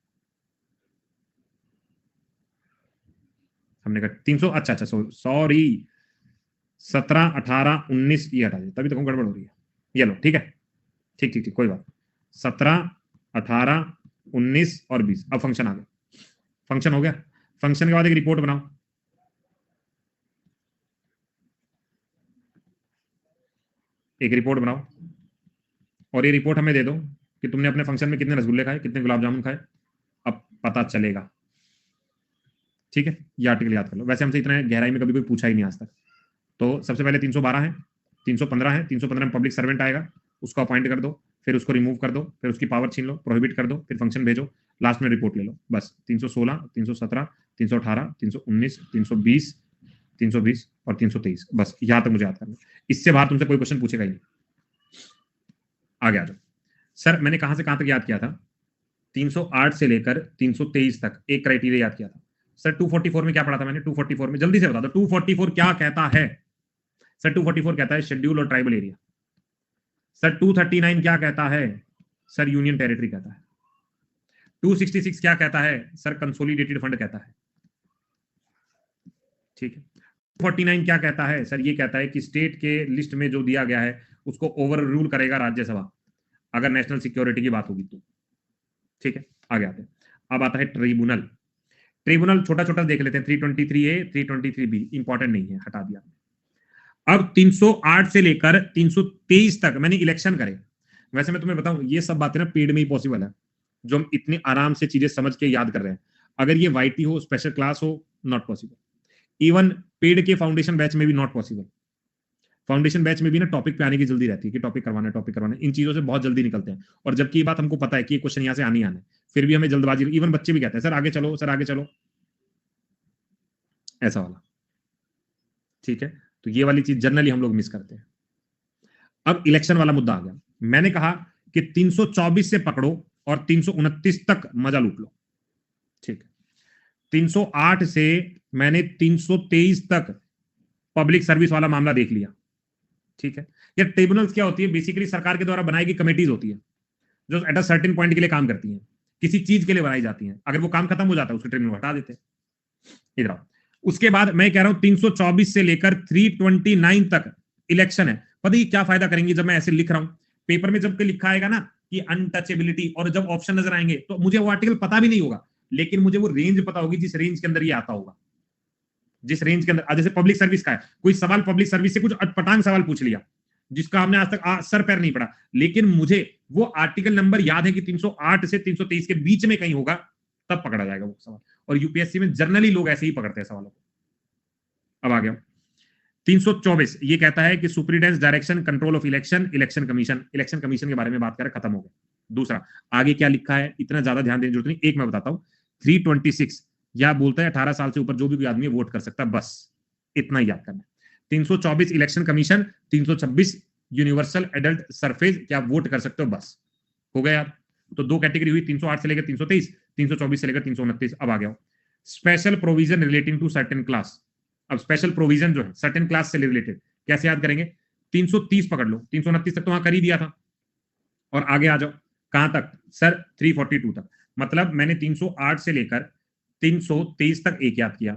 हमने कहा 300, अच्छा अच्छा सॉरी 17, 18, 19 ये हटा दिया, तभी तो गड़बड़ हो रही है। ये लो, ठीक है, ठीक ठीक ठीक, कोई बात। 17, 18, 19 और 20, अब फंक्शन आ गया, फंक्शन हो गया। फंक्शन के बाद एक रिपोर्ट बनाओ, एक रिपोर्ट बनाओ, और ये रिपोर्ट हमें दे दो कि तुमने अपने फंक्शन में कितने रसगुल्ले खाए, कितने गुलाब जामुन खाए, अब पता चलेगा, ठीक है। ये आर्टिकल याद कर लो, वैसे हमसे इतना गहराई में कभी कोई पूछा ही नहीं आज तक। तो सबसे पहले 312 है, 315 है, 315 में पब्लिक सर्वेंट आएगा, उसको अपॉइंट कर दो, फिर उसको रिमूव कर दो, फिर उसकी पावर छीन लो, प्रोहिबिट कर दो, फिर फंक्शन भेजो, लास्ट में रिपोर्ट ले लो, बस। 316, 317, 318, 319, 320, 320 और 323, बस यहां तक मुझे याद करना। इससे बाहर तुमसे कोई क्वेश्चन पूछेगा ही नहीं। आगे आ जाओ सर, मैंने कहां से कहां तक याद किया था? 308 से लेकर 323 तक एक क्राइटेरिया याद किया था। सर 244 में क्या पढ़ा था मैंने? 244 में जल्दी से बता दो, 244 क्या कहता है? सर 244 कहता है शेड्यूल और ट्राइबल एरिया। सर 239 क्या कहता है? सर यूनियन टेरिटरी कहता है। 266 क्या कहता है? सर कंसोलिडेटेड फंड कहता है, ठीक है। 49 क्या कहता है? सर ये कहता है कि स्टेट के लिस्ट में जो दिया गया है उसको ओवर रूल करेगा राज्यसभा, अगर नेशनल सिक्योरिटी की बात होगी तो, ठीक है। आगे आते हैं, अब आता है ट्रिब्यूनल। ट्रिब्यूनल छोटा छोटा देख लेते हैं, 323A, 323B इंपॉर्टेंट नहीं है, हटा दिया। अब 308 से लेकर 323 तक मैंने इलेक्शन करे। वैसे मैं तुम्हें बताऊं, ये सब बातें ना पेड में ही पॉसिबल है, जो हम इतनी आराम से चीजें समझ के याद कर रहे हैं। अगर ये वाईटी हो, स्पेशल क्लास हो, नॉट पॉसिबल। इवन पेड के फाउंडेशन बैच में भी नॉट पॉसिबल। फाउंडेशन बैच में भी ना टॉपिक पे आने की जल्दी रहती है कि टॉपिक करवाना है, टॉपिक करवाना है, इन चीजों से बहुत जल्दी निकलते हैं। और जबकि ये बात हमको पता है कि ये क्वेश्चन यहाँ से आने आने, फिर भी हमें जल्दबाजी, इवन बच्चे भी कहते हैं सर आगे चलो, सर आगे चलो, ऐसा वाला, ठीक है। तो ये वाली चीज जनरली हम लोग मिस करते हैं। अब इलेक्शन वाला मुद्दा आ गया। मैंने कहा कि 324 से पकड़ो और 329 तक मजा लूट लो, ठीक है। 308 से मैंने 323 तक पब्लिक सर्विस वाला मामला देख लिया, ठीक है। ये ट्रिब्यूनल्स क्या होती है? बेसिकली सरकार के द्वारा बनाई गई कमेटीज होती है, जो एट अ सर्टेन पॉइंट के लिए काम करती हैं, किसी चीज के लिए बनाई जाती हैं। अगर वो काम खत्म हो जाता है उसके ट्रिब्यूनल हटा देते हैं। इधर आओ, उसके बाद मैं कह रहा हूं 324 से लेकर 329 तक इलेक्शन है। पता है क्या फायदा करेंगे जब मैं ऐसे लिख रहा हूं? पेपर में जब लिखा आएगा ना कि अनटचेबिलिटी, और जब ऑप्शन नजर आएंगे तो मुझे वो आर्टिकल पता भी नहीं होगा, लेकिन मुझे वो रेंज पता होगी जिस रेंज के अंदर ये आता होगा, जिस रेंज के अंदर। जैसे पब्लिक सर्विस का है, कोई सवाल पब्लिक सर्विस से कुछ अटपटांग सवाल पूछ लिया जिसका हमने आज तक सर पैर नहीं पड़ा, लेकिन मुझे वो आर्टिकल नंबर याद है कि 308 से 323 के बीच में कहीं होगा, तब पकड़ा जाएगा वो सवाल। और यूपीएससी में जनरली लोग ऐसे ही पकड़ते हैं सवालों को। अब आ गया 324, ये कहता है कि superintendence direction control of election, election commission. Election commission के बारे में बात करें, खत्म हो गया। दूसरा, आगे क्या लिखा है इतना ज्यादा ध्यान देने की जरूरत नहीं, एक मैं बताता हूं। 326 या बोलता है 18 साल से ऊपर जो भी कोई आदमी वोट कर सकता है, बस इतना ही याद करना है। 324 election commission, 326 universal adult surface, क्या वोट कर सकते हो, बस हो गया यार। तो दो कैटेगरी हुई, 308 से लेकर 323, 324 से लेकर 329। अब आ गया special provision relating to certain class. अब स्पेशल प्रोविजन जो है सर्टेन क्लास से रिलेटेड, कैसे याद करेंगे? 330 पकड़ लो, 329 तक तो वहां कर ही दिया था, और आगे आ जाओ कहां तक? सर 342 तक। मतलब मैंने 308 से लेकर 323 तक एक याद किया,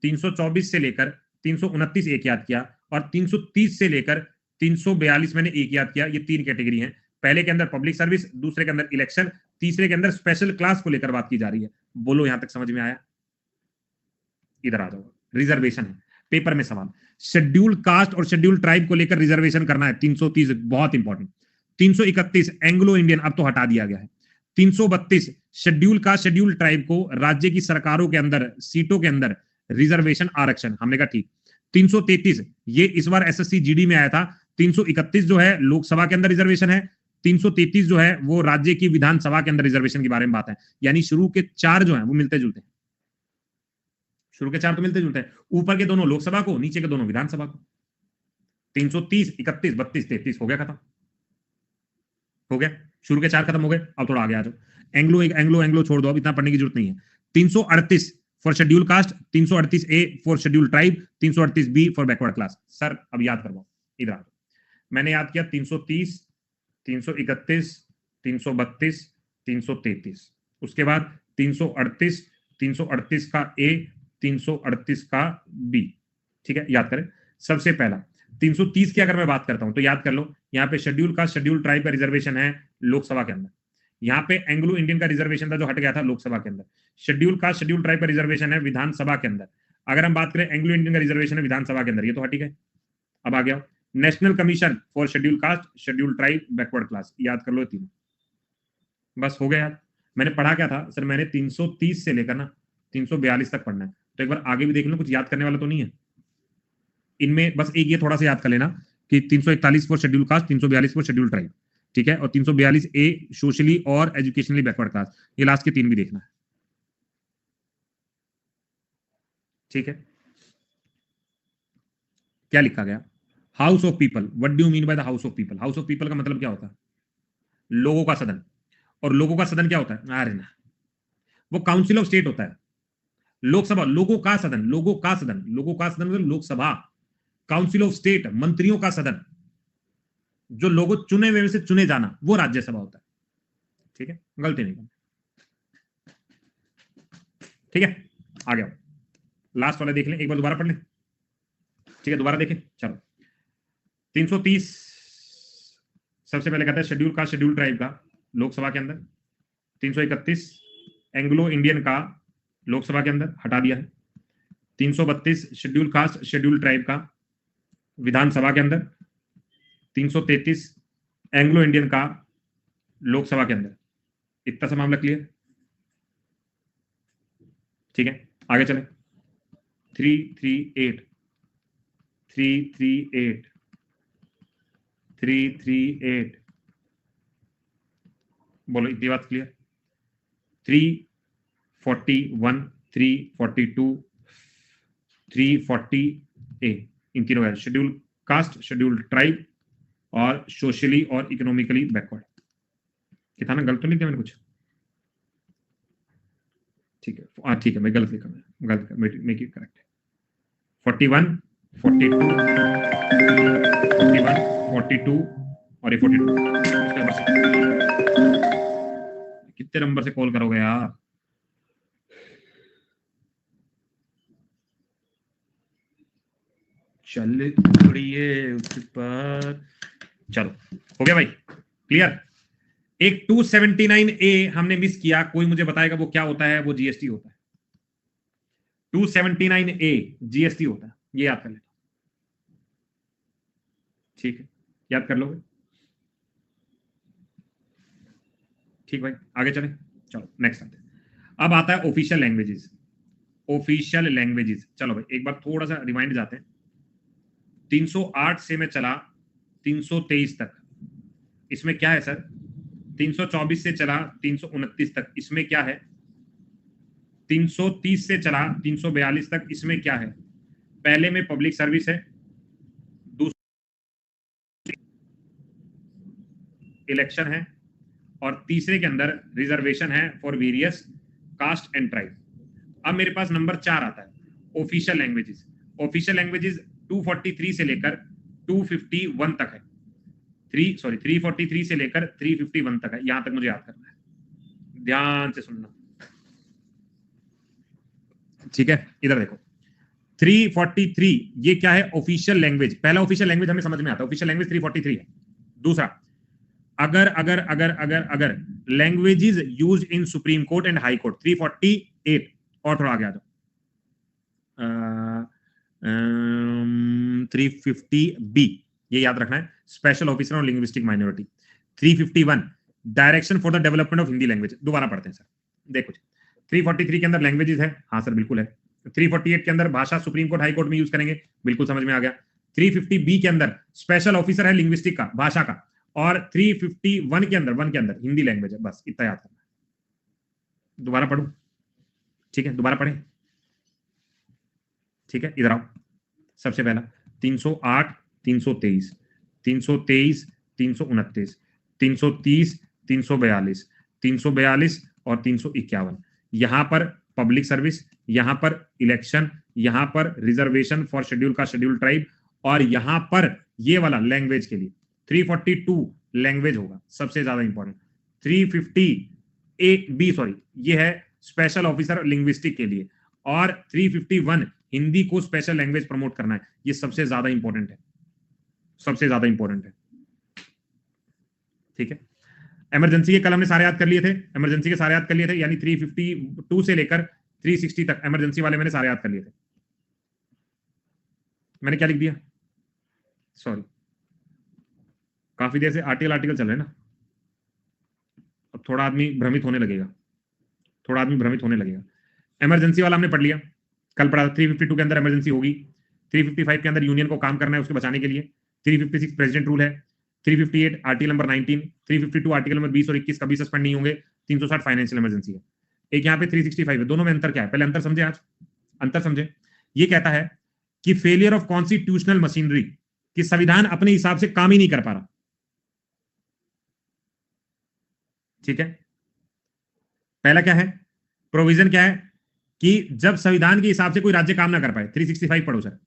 324 से लेकर 329 एक याद किया, और 330 से लेकर 342 मैंने एक याद किया। ये तीन कैटेगरी है, पहले के अंदर पब्लिक सर्विस, दूसरे के अंदर इलेक्शन, तीसरे के अंदर स्पेशल क्लास को लेकर बात की जा रही है। बोलो यहां तक समझ में आया? इधर आ जाओ, रिजर्वेशन है पेपर में सवाल। शेड्यूल कास्ट और शेड्यूल ट्राइब को लेकर रिजर्वेशन करना है, 330 बहुत इंपॉर्टेंट। 331 एंग्लो इंडियन, अब तो हटा दिया गया है। 332 शेड्यूल कास्ट शेड्यूल ट्राइब को राज्य की सरकारों के अंदर सीटों के अंदर रिजर्वेशन आरक्षण, हमने कहा ठीक। 333 ये इस बार एसएससी जीडी में आया था। 331 जो है लोकसभा के अंदर रिजर्वेशन है, 333 जो है वो राज्य की विधानसभा के अंदर रिजर्वेशन के बारे में बात है। यानी शुरू के चार जो है वो मिलते जुलते हैं, शुरू के चार तो मिलते जुलते हैं, ऊपर के दोनों लोकसभा को, नीचे के दोनों विधानसभा को। 330, 31, 32, 33 हो गया खत्म, हो गया। शुरू के चार खत्म हो गए। अब थोड़ा आगे आ जाओ, एंग्लो एंग्लो एंग्लो छोड़ दो, अब इतना पढ़ने की जरूरत नहीं है। 338 for schedule caste, 338A for schedule tribe, 338B for backward class. Sir अब याद करवाओ, इधर आ, मैंने याद किया 330, 331, 332, 333, उसके बाद 338, 338 का ए, 338 का बी। ठीक है, याद करें। सबसे पहला 330 की अगर मैं बात करता हूं तो याद कर लो, यहाँ पे शेड्यूल कास्ट शेड्यूल ट्राइब का रिजर्वेशन है लोकसभा के अंदर। यहाँ पे एंग्लो इंडियन का रिजर्वेशन था जो हट गया था लोकसभा के अंदर। शेड्यूल कास्ट शेड्यूल ट्राइब का रिजर्वेशन है विधानसभा के अंदर। अगर हम बात करें एंग्लो इंडियन का रिजर्वेशन है विधानसभा के अंदर, ये तो हट गया। अब आ गया national commission for schedule caste schedule tribe backward class, याद कर लो तीनों। बस हो गया यार। मैंने पढ़ा क्या था सर, मैंने 330 से लेकर ना 342 तक पढ़ना है, तो एक बार आगे भी देख लो, कुछ याद करने वाला तो नहीं है इनमें। बस एक ये थोड़ा सा याद कर लेना कि 341 for schedule caste, 342 for schedule tribe, ठीक है, और 342 ए सोशली और एजुकेशनली बैकवर्ड क्लास, ये लास्ट के तीन भी देखना है। ठीक है, क्या लिखा गया, house of people. What do you mean by the house of people? House of people का मतलब क्या होता है? लोगों का सदन। और लोगों का सदन क्या होता है? अरे ना, वो काउंसिल ऑफ स्टेट होता है। लोकसभा लोगों का सदन, लोगों का सदन, लोगों का सदन मतलब लोकसभा। काउंसिल ऑफ स्टेट मंत्रियों का सदन, जो लोगों चुने हुए में से चुने जाना, वो राज्यसभा होता है। ठीक है, गलती नहीं करना। ठीक है, आ गया, लास्ट वाला देख लें, एक बार दोबारा पढ़ लें। ठीक है, दोबारा देखें, चलो। 330 सबसे पहले कहता है शेड्यूल कास्ट शेड्यूल ट्राइब का लोकसभा के अंदर। 331 एंग्लो इंडियन का लोकसभा के अंदर, हटा दिया है। 332 शेड्यूल कास्ट शेड्यूल ट्राइब का विधानसभा के अंदर। 333 एंग्लो इंडियन का लोकसभा के अंदर। इतना सा मामला क्लियर? ठीक है, आगे चले। 338 338 338 बोलो, इतनी बात क्लियर? 341 342 340 ए, इन तीनों का शेड्यूल कास्ट शेड्यूल ट्राइब और सोशली और इकोनॉमिकली बैकवर्ड। क्या था ना, गलत तो नहीं किया मैंने कुछ? ठीक है, हाँ ठीक है, मैं गलत लिखा, मैं गलत, मेक इट करेक्ट। 41 42 41 42 और ये 42। कितने नंबर से कॉल करोगे यार? चल पड़िए उस पर। चलो, हो गया भाई, क्लियर। एक 279A हमने मिस किया, कोई मुझे बताएगा वो क्या होता है? वो जीएसटी होता है। 279A जीएसटी होता है, ये याद कर लेना। ठीक है, याद कर लोगे? ठीक भाई, आगे चले, चलो नेक्स्ट आते हैं। अब आता है ऑफिशियल लैंग्वेजेस। ऑफिशियल लैंग्वेजेस, चलो भाई एक बार थोड़ा सा रिमाइंड जाते हैं। 308 से मैं चला 323 तक, इसमें क्या है सर? 324 से चला 329 तक, इसमें क्या है? 330 से चला 342 तक, इसमें क्या है? पहले में पब्लिक सर्विस है, दूसरे इलेक्शन है, और तीसरे के अंदर रिजर्वेशन है for various caste and tribe. अब मेरे पास नंबर 4 आता है ऑफिशियल लैंग्वेजेस। ऑफिशियल लैंग्वेजेस 243 से लेकर 251 तक है। 343 से लेकर 351 तक है, यहां तक मुझे याद करना है, ध्यान से सुनना। ठीक है, इधर देखो 343, ये क्या है? Official language. पहला ऑफिशियल लैंग्वेज हमें समझ में आता है, ऑफिशियल लैंग्वेज 343 है। दूसरा, अगर अगर अगर अगर अगर languages used in supreme court and high court 348। और थोड़ा आगे आ जाओ, 350B, ये याद रखना है, special officer on linguistic minority. 351 direction for the development of Hindi language. दोबारा पढ़ते हैं सर, देखो 343 के अंदर लैंग्वेजेस है, हाँ सर बिल्कुल है। 348 के अंदर भाषा सुप्रीम कोर्ट हाई कोर्ट में यूज करेंगे, बिल्कुल समझ में आ गया। 350B के अंदर स्पेशल ऑफिसर है लिंग्विस्टिक का, भाषा का। और 351 के अंदर, 1 के अंदर हिंदी लैंग्वेज है, बस इतना याद करना है। दोबारा पढ़ू? ठीक है, दोबारा पढ़ें। ठीक है, इधर आओ। सबसे पहला 308 323 323 329 330 342 342 और 351। यहां पर पब्लिक सर्विस, यहां पर इलेक्शन, यहां पर रिजर्वेशन फॉर शेड्यूल का शेड्यूल ट्राइब, और यहां पर ये वाला लैंग्वेज के लिए 342 लैंग्वेज होगा सबसे ज्यादा इंपॉर्टेंट। 350 ये है स्पेशल ऑफिसर लिंग्विस्टिक के लिए, और 351 हिंदी को स्पेशल लैंग्वेज प्रमोट करना है। ये सबसे ज्यादा इंपॉर्टेंट है, सबसे ज्यादा इंपॉर्टेंट है। ठीक है, इमरजेंसी के कल हमने सारे याद कर लिए थे, इमरजेंसी के सारे याद कर लिए थे, यानी 352 से लेकर 360 तक इमरजेंसी वाले मैंने सारे याद कर लिए थे। मैंने क्या लिख दिया, सॉरी, काफी देर से आर्टिकल चल रहे हैं ना, अब थोड़ा आदमी भ्रमित होने लगेगा, थोड़ा आदमी भ्रमित होने लगेगा। इमरजेंसी वाला हमने पढ़ लिया, कल पढ़ा। 352 के अंदर इमरजेंसी होगी, 355 के अंदर यूनियन को काम करना है उसके बचाने के लिए, 356 प्रेसिडेंट रूल है, 358 आर्टिकल नंबर 19, 352 आर्टिकल नंबर 20 और 21 कभी सस्पेंड नहीं होंगे, 360 फाइनेंशियल इमरजेंसी है। एक यहाँ पे 365 है, दोनों में अंतर क्या है, पहले अंतर समझे, आज अंतर समझे। ये कहता है कि फेलियर ऑफ कॉन्स्टिट्यूशनल मशीनरी, कि संविधान अपने हिसाब से काम ही नहीं कर पा रहा। ठीक है, पहला क्या है, प्रोविजन क्या है, कि जब संविधान के हिसाब से कोई राज्य काम ना कर पाए, 365 पढ़ो सर।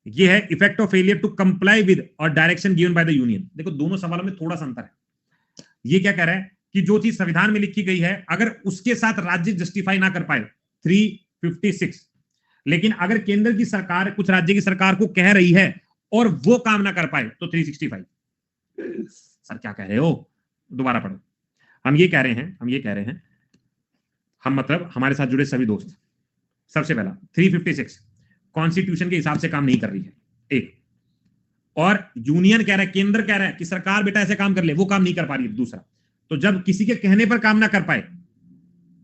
ये है effect of failure to comply with और direction given by the union. देखो दोनों सवालों में थोड़ा सा अंतर है। ये क्या कह रहा है कि जो चीज संविधान में लिखी गई है अगर उसके साथ राज्य जस्टिफाई ना कर पाए 356, लेकिन अगर केंद्र की सरकार कुछ राज्य की सरकार को कह रही है और वो काम ना कर पाए तो 365। सर क्या कह रहे हो, दोबारा पढ़ो। हम ये कह रहे हैं हम मतलब हमारे साथ जुड़े सभी दोस्त, सबसे पहला 356 कॉन्स्टिट्यूशन के हिसाब से काम नहीं कर रही है, एक, और यूनियन कह रहा है, केंद्र कह रहा है कि सरकार बेटा ऐसे काम कर ले, वो काम नहीं कर पा रही है, दूसरा। तो जब किसी के कहने पर काम ना कर पाए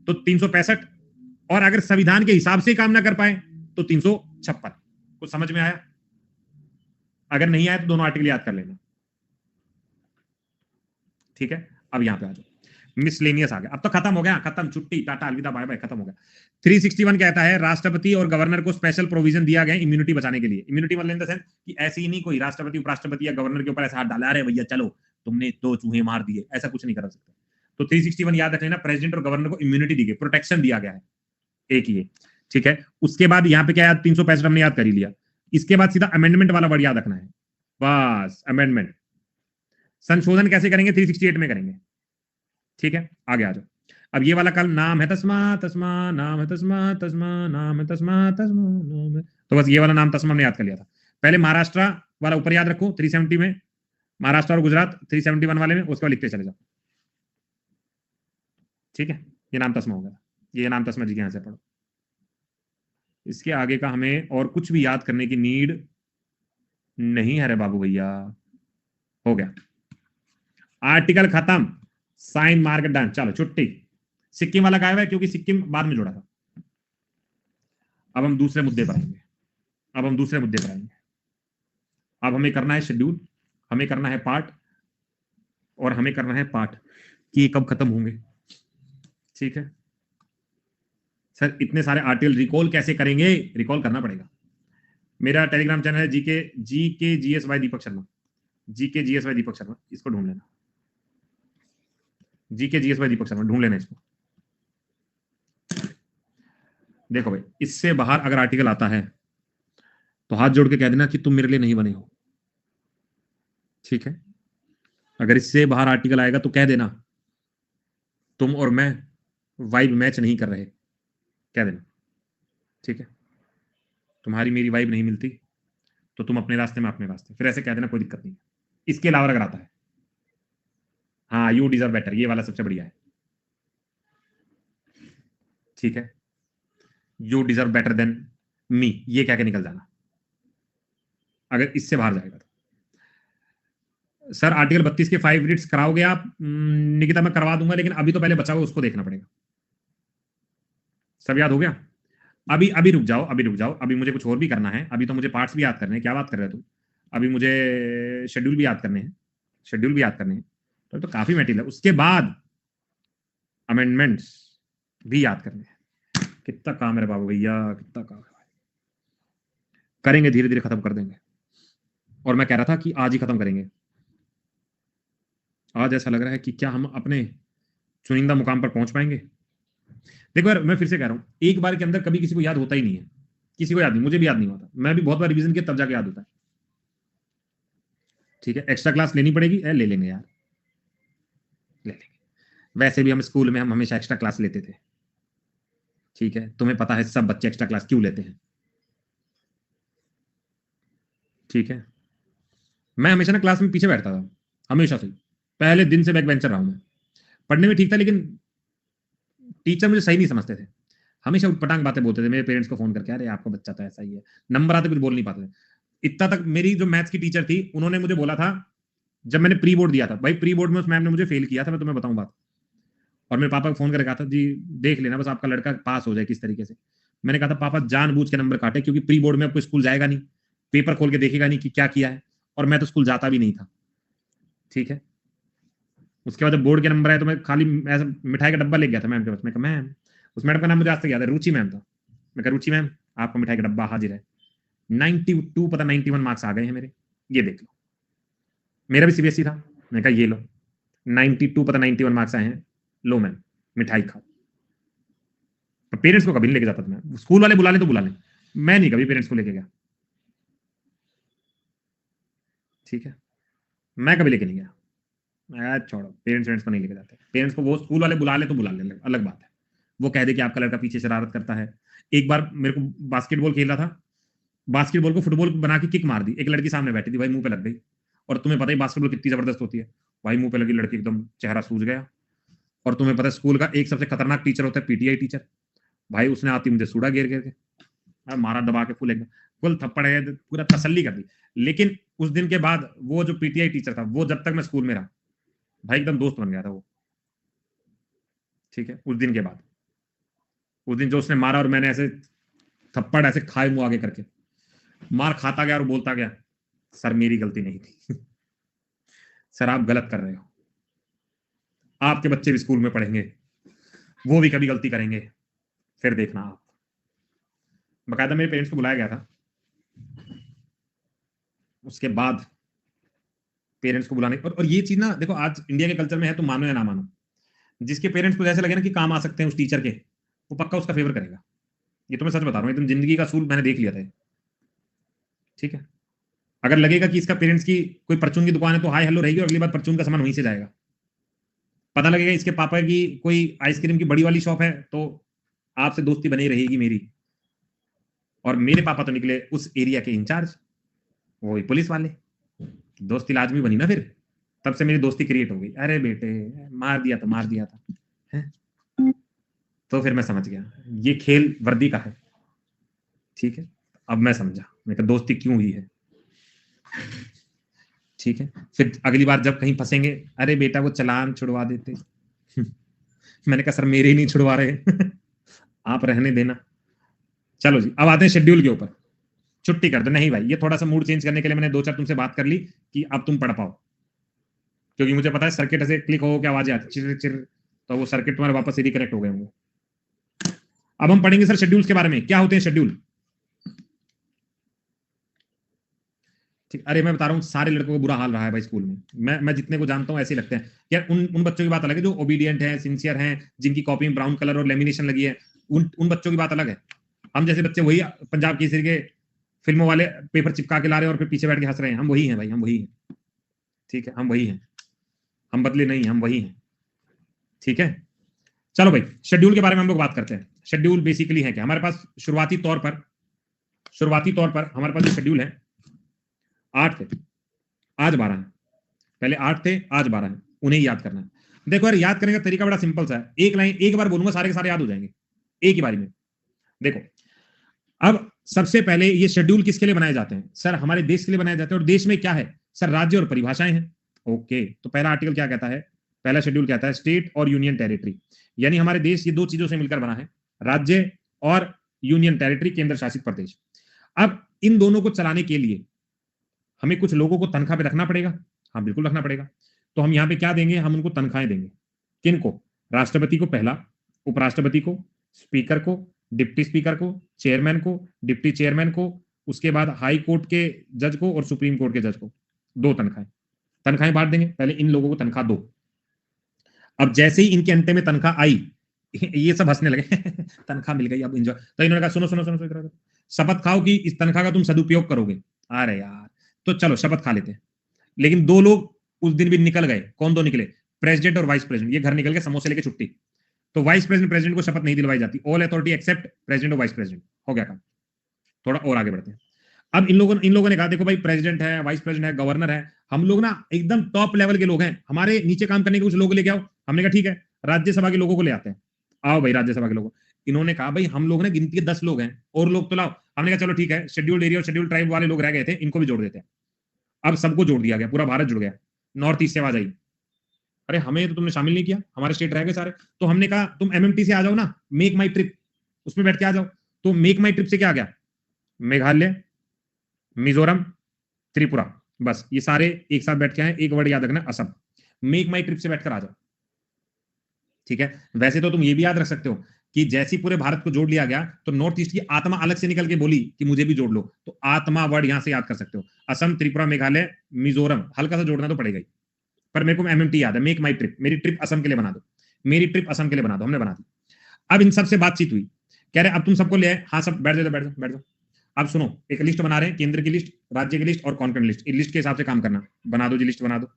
तो 365, और अगर संविधान के हिसाब से काम ना कर पाए तो 356। कुछ समझ में आया? अगर नहीं आया तो दोनों आर्टिकल याद कर लेना। ठीक है, अब यहां पे आ जाओ, मिसलेनियस आ गया, अब तो खत्म हो गया, खत्म, छुट्टी, टाटा, अलविदा, बाय बाय, खत्म हो गया। 361 कहता है राष्ट्रपति और गवर्नर को स्पेशल प्रोविजन दिया गया इम्यूनिटी बचाने के लिए। इम्यूनिटी मतलब इन द सेंस कि ऐसे ही नहीं कोई राष्ट्रपति उपराष्ट्रपति या गवर्नर के ऊपर ऐसा हाथ डाला, अरे भैया चलो तुमने 2 चूहे मार दिए, ऐसा कुछ नहीं कर सकते। तो 361 याद रख लेना, प्रेसिडेंट और गवर्नर को इम्यूनिटी दी गई, प्रोटेक्शन दिया गया है, एक ये। ठीक है, उसके बाद यहाँ पे क्या याद, 365 हमने याद कर ही लिया। इसके बाद सीधा अमेंडमेंट वाला वर्ड याद रखना है, बस अमेंडमेंट। संशोधन कैसे करेंगे, 368 में करेंगे। ठीक है, आगे आ जाओ। अब ये वाला कल नाम है तस्मा तस्मा, नाम है तस्मा तस्मा, नाम है तस्मा तस्मा, नाम है, तो बस ये वाला नाम तस्मा हमने याद कर लिया था। पहले महाराष्ट्र वाला ऊपर याद रखो 370 में, महाराष्ट्र और गुजरात 371 वाले में, उसको लिखते चले जाओ। ठीक है, ये नाम तस्मा हो गया, ये नाम तस्मा जी के यहां से पढ़ो। इसके आगे का हमें और कुछ भी याद करने की नीड नहीं है रे बाबू भैया, हो गया, आर्टिकल खत्म, साइन मार्क डन, चलो छुट्टी। सिक्किम वाला गायब है क्योंकि सिक्किम बाद में जुड़ा था। अब हम दूसरे मुद्दे पर आएंगे, अब हमें करना है शेड्यूल, हमें करना है पार्ट, और हमें करना है पार्ट कि ये कब खत्म होंगे। ठीक है सर, इतने सारे आर्टिकल रिकॉल कैसे करेंगे, रिकॉल करना पड़ेगा। मेरा टेलीग्राम चैनल है GK GS by Deepak Sharma, GK GS by Deepak Sharma, इसको ढूंढ लेना, GK GS by Deepak Sharma, ढूंढ लेना इसको। देखो भाई, इससे बाहर अगर आर्टिकल आता है तो हाथ जोड़ के कह देना कि तुम मेरे लिए नहीं बने हो। ठीक है, अगर इससे बाहर आर्टिकल आएगा तो कह देना तुम और मैं वाइब मैच नहीं कर रहे, कह देना। ठीक है, तुम्हारी मेरी वाइब नहीं मिलती तो तुम अपने रास्ते में अपने रास्ते, फिर ऐसे कह देना, कोई दिक्कत नहीं। इसके अलावा अगर आता है, हाँ यू डिजर्व बेटर, ये वाला सबसे बढ़िया है। ठीक है, you deserve better than me, ये कह के निकल जाना अगर इससे बाहर जाएगा तो। सर आर्टिकल 32 के 5 रीड्स कराओगे आप? निकिता मैं करवा दूंगा, लेकिन अभी तो पहले बचा हुआ उसको देखना पड़ेगा। सब याद हो गया? अभी रुक जाओ, अभी मुझे कुछ और भी करना है, अभी तो मुझे पार्ट्स भी याद करने हैं। क्या बात कर रहे हो तुम? अभी मुझे शेड्यूल भी याद करने हैं, तो काफी मेटीरियल है। उसके बाद अमेंडमेंट्स भी याद करने हैं। कितना काम है बाबू भैया, कितना काम है, करेंगे, धीरे धीरे खत्म कर देंगे। और मैं कह रहा था कि आज ही खत्म करेंगे। आज ऐसा लग रहा है कि क्या हम अपने चुनिंदा मुकाम पर पहुंच पाएंगे। देखो यार, मैं फिर से कह रहा हूं, एक बार के अंदर कभी किसी को याद होता ही नहीं है, किसी को याद नहीं, मुझे भी याद नहीं होता, मैं भी बहुत बार रिवीजन किया तब जाके याद होता है। ठीक है, एक्स्ट्रा क्लास लेनी पड़ेगी, ले लेंगे यार, ले लेंगे। वैसे भी हम स्कूल में हम हमेशा एक्स्ट्रा क्लास लेते थे, ठीक है, तुम्हें पता है सब बच्चे एक्स्ट्रा क्लास क्यों लेते हैं, ठीक है। मैं हमेशा ना क्लास में पीछे बैठता था, हमेशा से, पहले दिन से बैक बेंचर रहा हूं मैं। पढ़ने में ठीक था, लेकिन टीचर मुझे सही नहीं समझते थे, हमेशा उटपटांग बातें बोलते थे। मेरे पेरेंट्स को फोन करके, अरे आपका बच्चा तो ऐसा ही है, नंबर आते कुछ बोल नहीं पाते थे। इतना तक मेरी जो मैथ्स की टीचर थी, उन्होंने मुझे बोला था, जब मैंने प्री बोर्ड दिया था, भाई प्री बोर्ड में उस मैम ने मुझे फेल किया था, मैं तुम्हें बताऊं बात। और मेरे पापा को फोन करके कहा था, जी देख लेना बस आपका लड़का पास हो जाए किस तरीके से। मैंने कहा था पापा जानबूझ के नंबर काटे, क्योंकि प्री बोर्ड में आपको स्कूल जाएगा नहीं, पेपर खोल के देखेगा नहीं कि क्या किया है, और मैं तो स्कूल जाता भी नहीं था, ठीक है। उसके बाद जब बोर्ड के नंबर आए तो मैं खाली ऐसा मिठाई का डब्बा ले गया था मैम के पास। मैं कहा मैम, उस मैडम का नाम मुझे आज तक याद है, रुचि मैम था। मैं कहा रुचि मैम, आपका मिठाई का डब्बा हाजिर है, 92 पता 91 मार्क्स आ गए हैं मेरे, ये देख लो। मेरा भी सीबीएसई था। मैंने कहा ये लो, 92 पता 91 मार्क्स आए हैं, लो मैम मिठाई खाओ। पेरेंट्स को कभी नहीं लेके जाता था मैं, स्कूल वाले बुला लें तो बुला लें, मैं नहीं कभी पेरेंट्स को लेके गया, ठीक है, मैं कभी लेके नहीं गया। मैं छोड़ो, पेरेंट्स को नहीं लेके जाते, पेरेंट्स को वो स्कूल वाले बुला ले तो बुला ले, अलग बात है। वो कह दे कि आपका लड़का पीछे शरारत करता है। एक बार मेरे को बास्केटबॉल खेल रहा था, बास्केटबॉल को फुटबॉल बना के किक मार दी, एक लड़की सामने बैठी थी, भाई मुंह पे लग गई। और तुम्हें पता ही बास्केटबॉल कितनी जबरदस्त होती है, भाई मुंह पे लगी, लड़की एकदम चेहरा सूज गया। और तुम्हें पता है स्कूल का एक सबसे खतरनाक टीचर होता है पीटीआई टीचर, भाई उसने आती मुझे सूड़ा घेर घेर के मारा, दबा के फुल एकदम फुल थप्पड़ है, पूरा तसल्ली कर दी। लेकिन उस दिन के बाद वो जो पीटीआई टीचर था, वो जब तक मैं स्कूल में रहा, भाई एकदम दोस्त बन गया था वो, ठीक है। उस दिन के बाद, उस दिन जो उसने मारा और मैंने ऐसे थप्पड़ ऐसे खाए मुंह आगे करके, मार खाता गया और बोलता गया, सर मेरी गलती नहीं थी सर आप गलत कर रहे हो, आपके बच्चे भी स्कूल में पढ़ेंगे, वो भी कभी गलती करेंगे, फिर देखना आप। बकायदा मेरे पेरेंट्स को बुलाया गया था, उसके बाद पेरेंट्स को बुलाने और ये चीज ना देखो, आज इंडिया के कल्चर में है, तो मानो या ना मानो, जिसके पेरेंट्स को जैसे लगे ना कि काम आ सकते हैं उस टीचर के, वो पक्का उसका फेवर करेगा। ये तो मैं सच बता रहा हूँ, एकदम जिंदगी का असूल मैंने देख लिया था, ठीक है। अगर लगेगा कि इसका पेरेंट्स की कोई परचून की दुकान है, तो हाय हेलो रहेगी, और अगली बार परचून का सामान वहीं से जाएगा। पता लगेगा इसके पापा की कोई आइसक्रीम की बड़ी वाली शॉप है, तो आपसे दोस्ती बनी रहेगी मेरी। और मेरे पापा तो निकले उस एरिया के इंचार्ज, वो पुलिस वाले, दोस्ती लाजमी बनी ना फिर, तब से मेरी दोस्ती क्रिएट हो गई। अरे बेटे मार दिया तो मार दिया था है? तो फिर मैं समझ गया ये खेल वर्दी का है, ठीक है। अब मैं समझा मैं कहा दोस्ती क्यों हुई है, ठीक है। फिर अगली बार जब कहीं फंसेंगे, अरे बेटा वो चालान छुड़वा देते मैंने कहा सर मेरे ही नहीं छुड़वा रहे आप रहने देना। चलो जी, अब आते हैं शेड्यूल के ऊपर। छुट्टी कर दो, नहीं भाई, ये थोड़ा सा मूड चेंज करने के लिए मैंने दो चार तुमसे बात कर ली कि अब तुम पढ़ पाओ, क्योंकि मुझे पता है सर्किट ऐसे क्लिक हो के आवाज आती चिर चिर, तो वो सर्किट तुम्हारे वापस रिकनेक्ट हो गए होंगे। अब हम पढ़ेंगे सर शेड्यूल्स के बारे में, क्या होते हैं शेड्यूल, ठीक। अरे मैं बता रहा हूँ सारे लड़कों को बुरा हाल रहा है भाई स्कूल में, मैं जितने को जानता हूँ ऐसे लगते हैं यार। उन बच्चों की बात अलग है जो ओबीडियंट है, सिंसियर हैं, जिनकी कॉपी में ब्राउन कलर और लेमिनेशन लगी है, उन बच्चों की बात अलग है। हम जैसे बच्चे वही पंजाब केसरी के फिल्मों वाले पेपर चिपका के ला रहे हैं और फिर पीछे बैठ के हंस रहे हैं, हम वही हैं भाई, हम वही हैं, ठीक है, हम वही हैं, हम बदले नहीं, हम वही हैं, ठीक है। चलो भाई शेड्यूल के बारे में हम लोग बात करते हैं। शेड्यूल बेसिकली है क्या, हमारे पास शुरुआती तौर पर हमारे पास जो शेड्यूल है 8 थे, आज 12 है, पहले 8 थे आज 12 है, उन्हें याद करना है। देखो यार, याद करने का तरीका बड़ा सिंपल सा है, एक लाइन एक बार बोलूंगा सारे के सारे याद हो जाएंगे एक ही बारी में। देखो अब सबसे पहले ये शेड्यूल किसके लिए बनाए जाते हैं, सर हमारे देश के लिए बनाए जाते हैं। और देश में क्या है सर, राज्य और परिभाषाएं हैं, ओके। तो पहला आर्टिकल क्या कहता है, पहला शेड्यूल कहता है स्टेट और यूनियन टेरिटरी, यानी हमारे देश ये दो चीजों से मिलकर बना है, राज्य और यूनियन टेरिटरी, केंद्र शासित प्रदेश। अब इन दोनों को चलाने के लिए हमें कुछ लोगों को तनख्वाह पे रखना पड़ेगा, हाँ बिल्कुल रखना पड़ेगा। तो हम यहाँ पे क्या देंगे, हम उनको तनख्वाहें देंगे, किनको, राष्ट्रपति को पहला, उपराष्ट्रपति को, स्पीकर को, डिप्टी स्पीकर को, चेयरमैन को, डिप्टी चेयरमैन को, उसके बाद हाई कोर्ट के जज को और सुप्रीम कोर्ट के जज को, दो तनख्वाहें बांट देंगे। पहले इन लोगों को तनख्वाह दो। अब जैसे ही इनके अंत में तनख्वाह आई ये सब हंसने लगे तनख्वाह मिल गई अब इंजॉय। तो इन्होंने कहा सुनो सुनो सुनो सुनो, शपथ खाओ कि इस तनख्वाह का तुम सदुपयोग करोगे। अरे यार, तो चलो शपथ खा लेते हैं। लेकिन दो लोग उस दिन भी निकल गए, कौन दो निकले, प्रेसिडेंट और वाइस प्रेसिडेंट, ये घर निकल के समोसे लेके छुट्टी। तो वाइस प्रेसिडेंट प्रेसिडेंट को शपथ नहीं दिलवाई जाती। ऑल अथॉरिटी एक्सेप्ट प्रेसिडेंट और वाइस प्रेसिडेंट। हो गया काम। थोड़ा और आगे बढ़ते हैं। अब इन लोगों ने कहा देखो भाई, प्रेसिडेंट है, वाइस प्रेसिडेंट है, गवर्नर है, हम लोग ना एकदम टॉप लेवल के लोग हैं, हमारे नीचे काम करने के कुछ लोग लेके आओ। हमने कहा ठीक है, राज्यसभा के लोगों को ले आते हैं। आओ भाई राज्यसभा के लोगों। इन्होंने कहा भाई हम लोग ना गिनती के 10 लोग हैं, और लोग तो लाओ। हमने कहा चलो ठीक है, शेड्यूल्ड एरिया और शेड्यूल्ड ट्राइब वाले लोग रह गए थे, इनको भी जोड़ देते हैं। अब सबको जोड़ दिया गया, पूरा भारत जुड़ गया, नॉर्थ ईस्ट से आवाज आई। अरे हमें तो तुमने शामिल नहीं किया, हमारे स्टेट रह गए सारे। तो हमने कहा तुम एमएमटी से आ जाओ ना, मेक माई ट्रिप, उसमें बैठ के आ जाओ। तो मेक माई ट्रिप से क्या आ गया, मेघालय, मिजोरम, त्रिपुरा, बस ये सारे एक साथ बैठ के आए। एक वर्ड याद रखना, असम। मेक माई ट्रिप से बैठकर आ जाओ, ठीक है। वैसे तो तुम ये भी याद रख सकते हो कि जैसे पूरे भारत को जोड़ लिया गया, तो नॉर्थ ईस्ट की आत्मा अलग से निकल के बोली कि मुझे भी जोड़ लो, तो आत्मा वर्ड यहां से याद कर सकते हो। असम, त्रिपुरा, मेघालय, मिजोरम, हल्का सा जोड़ना तो पड़ेगा ही, पर मेरे को एमएमटी याद है। मेक माई ट्रिप, मेरी ट्रिप असम के लिए बना दो, मेरी ट्रिप असम के लिए बना दो, हमने बना दी। अब इन सबसे बातचीत हुई, कह रहे अब तुम सबको ले आए, हाँ सब बैठ जाओ, बैठ जाओ, बैठ जाओ। अब सुनो, एक लिस्ट बना रहे हैं, केंद्र की लिस्ट, राज्य की लिस्ट और कॉन्करेंट लिस्ट। इस लिस्ट के हिसाब से काम करना। बना दो जी, लिस्ट बना दो।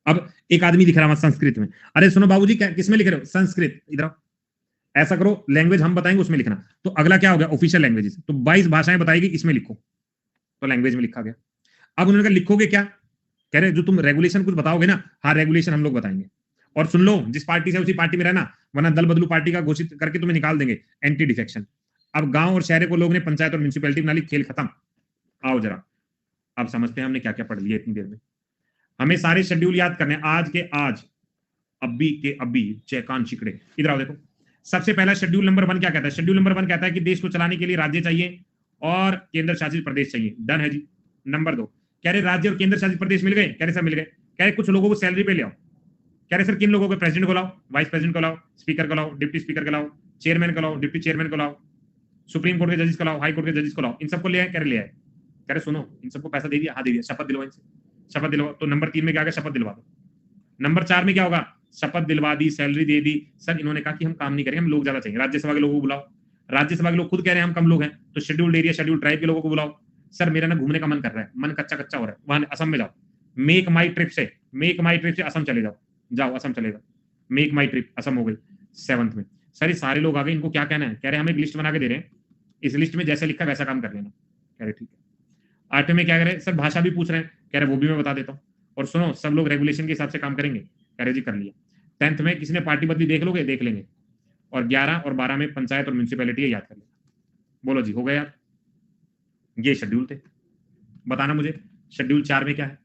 अब एक आदमी लिख रहा है संस्कृत में। अरे सुनो बाबूजी, किस में लिख रहे हो, संस्कृत, इधर आओ। ऐसा करो, लैंग्वेज हम बताएंगे उसमें लिखना। तो अगला क्या हो गया, ऑफिशियल लैंग्वेजेस। तो 22 भाषाएं बताएगी, इसमें लिखो। तो लैंग्वेज में लिखा गया। अब उन्होंने कहा लिखोगे क्या, कह रहे जो तुम रेगुलेशन कुछ बताओगे ना, हाँ रेगुलेशन हम लोग बताएंगे। और सुन लो, जिस पार्टी से उसी पार्टी में रहना, वरना दल बदलू पार्टी का घोषित करके तुम्हें निकाल देंगे, एंटी डिफेक्शन। अब गांव और शहर को लोग ने पंचायत और म्यूनिसिपैलिटी बना ली, खेल खत्म। आओ जरा, अब समझते हैं हमने क्या क्या पढ़ लिया इतनी देर में। हमें सारे शेड्यूल याद करने, आज के आज, अभी के अभी, चेकान चिकड़े। इधर आओ देखो, सबसे पहला शेड्यूल नंबर 1 क्या कहता है। शेड्यूल नंबर 1 कहता है कि देश को चलाने के लिए राज्य चाहिए और केंद्र शासित प्रदेश चाहिए। डन है जी। नंबर 2, कह रहे राज्य और केंद्र शासित प्रदेश मिल गए, कह रहे सब मिल गए। कह रहे कुछ लोगों को सैलरी पे ले आओ। कह रहे सर किन लोगों को, प्रेसिडेंट को लाओ, वाइस प्रेसिडेंट को लाओ, स्पीकर को लाओ, डिप्टी स्पीकर को लाओ, चेयरमैन को लाओ, डिप्टी चेयरमैन को लाओ, सुप्रीम कोर्ट के जजेस को लाओ, हाई कोर्ट के जजेस को लाओ। इन सबको ले आए, कह रहे ले आए। कह रहे सुनो, इन सबको पैसा दे दिया, हाँ दे दिया, शपथ दिलवाओ इनसे, शपथ दिलवाओ। तो नंबर 3 में क्या, शपथ दिलवा दो। नंबर 4 में क्या होगा, शपथ दिलवा दी, सैलरी दे दी। सर इन्होंने कहा कि हम काम नहीं करेंगे, हम लोग ज्यादा चाहिए, राज्यसभा के लोगों को बुलाओ। राज्यसभा के लोग खुद कह रहे हैं हम कम लोग हैं, तो शेड्यूल्ड एरिया शेड्यूल्ड ट्राइब के लोगों को बुलाओ। सर मेरा ना घूमने का मन कर रहा है, मन कच्चा कच्चा हो रहा है, वहां असम में जाओ, मेक माई ट्रिप से, मेक माई ट्रिप से असम चले जाओ, जाओ असम चले जाओ, मेक माई ट्रिप असम हो गई 7th में। सर ये सारे लोग आ गए, इनको क्या कहना है, कह रहे हम एक लिस्ट बना के दे रहे हैं, इस लिस्ट में जैसे लिखा वैसा काम कर लेना। कह रहे ठीक है। 8वें में क्या कह रहे, सर भाषा भी पूछ रहे हैं, कह रहे वो भी मैं बता देता हूँ। और सुनो, सब लोग रेगुलेशन के हिसाब से काम करेंगे, कह रहे जी कर लिया। 10th में किसी ने पार्टी बदली देख लोगे, देख लेंगे। और 11 और 12 में पंचायत और म्यूनिसिपैलिटी याद कर लेना। बोलो जी, हो गया यार। ये शेड्यूल थे। बताना मुझे शेड्यूल 4 में क्या है।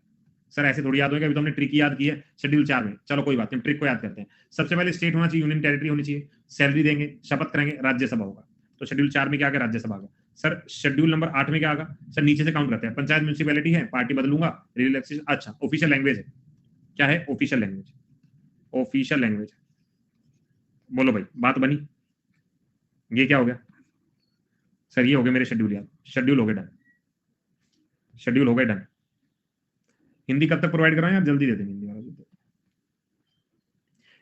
सर ऐसे थोड़ी याद होगा, अभी तो हमने ट्रिक याद की है शेड्यूल 4 में। चलो कोई बात नहीं, ट्रिक को याद करते हैं। सबसे पहले स्टेट होना चाहिए, यूनियन टेरिटरी होनी चाहिए, सैलरी देंगे, शपथ करेंगे, राज्यसभा होगा। तो शेड्यूल 4 में क्या आ गया, राज्यसभा आ गया। सर शेड्यूल नंबर 8 में क्या आगा, सर नीचे से काउंट करते हैं। पंचायत म्यूनिसिपैलिटी है, पार्टी बदलूंगा, रिलैक्सेशन। अच्छा, ऑफिशियल लैंग्वेज है, क्या है, ऑफिशियल लैंग्वेज, ऑफिशियल लैंग्वेज। बोलो भाई, बात बनी। ये क्या हो गया, सर ये हो गए मेरे शेड्यूल यार, शेड्यूल हो गए डन, शेड्यूल हो गए डन। हिंदी कब तक प्रोवाइड कराएं आप, जल्दी दे देंगे हिंदी वाला।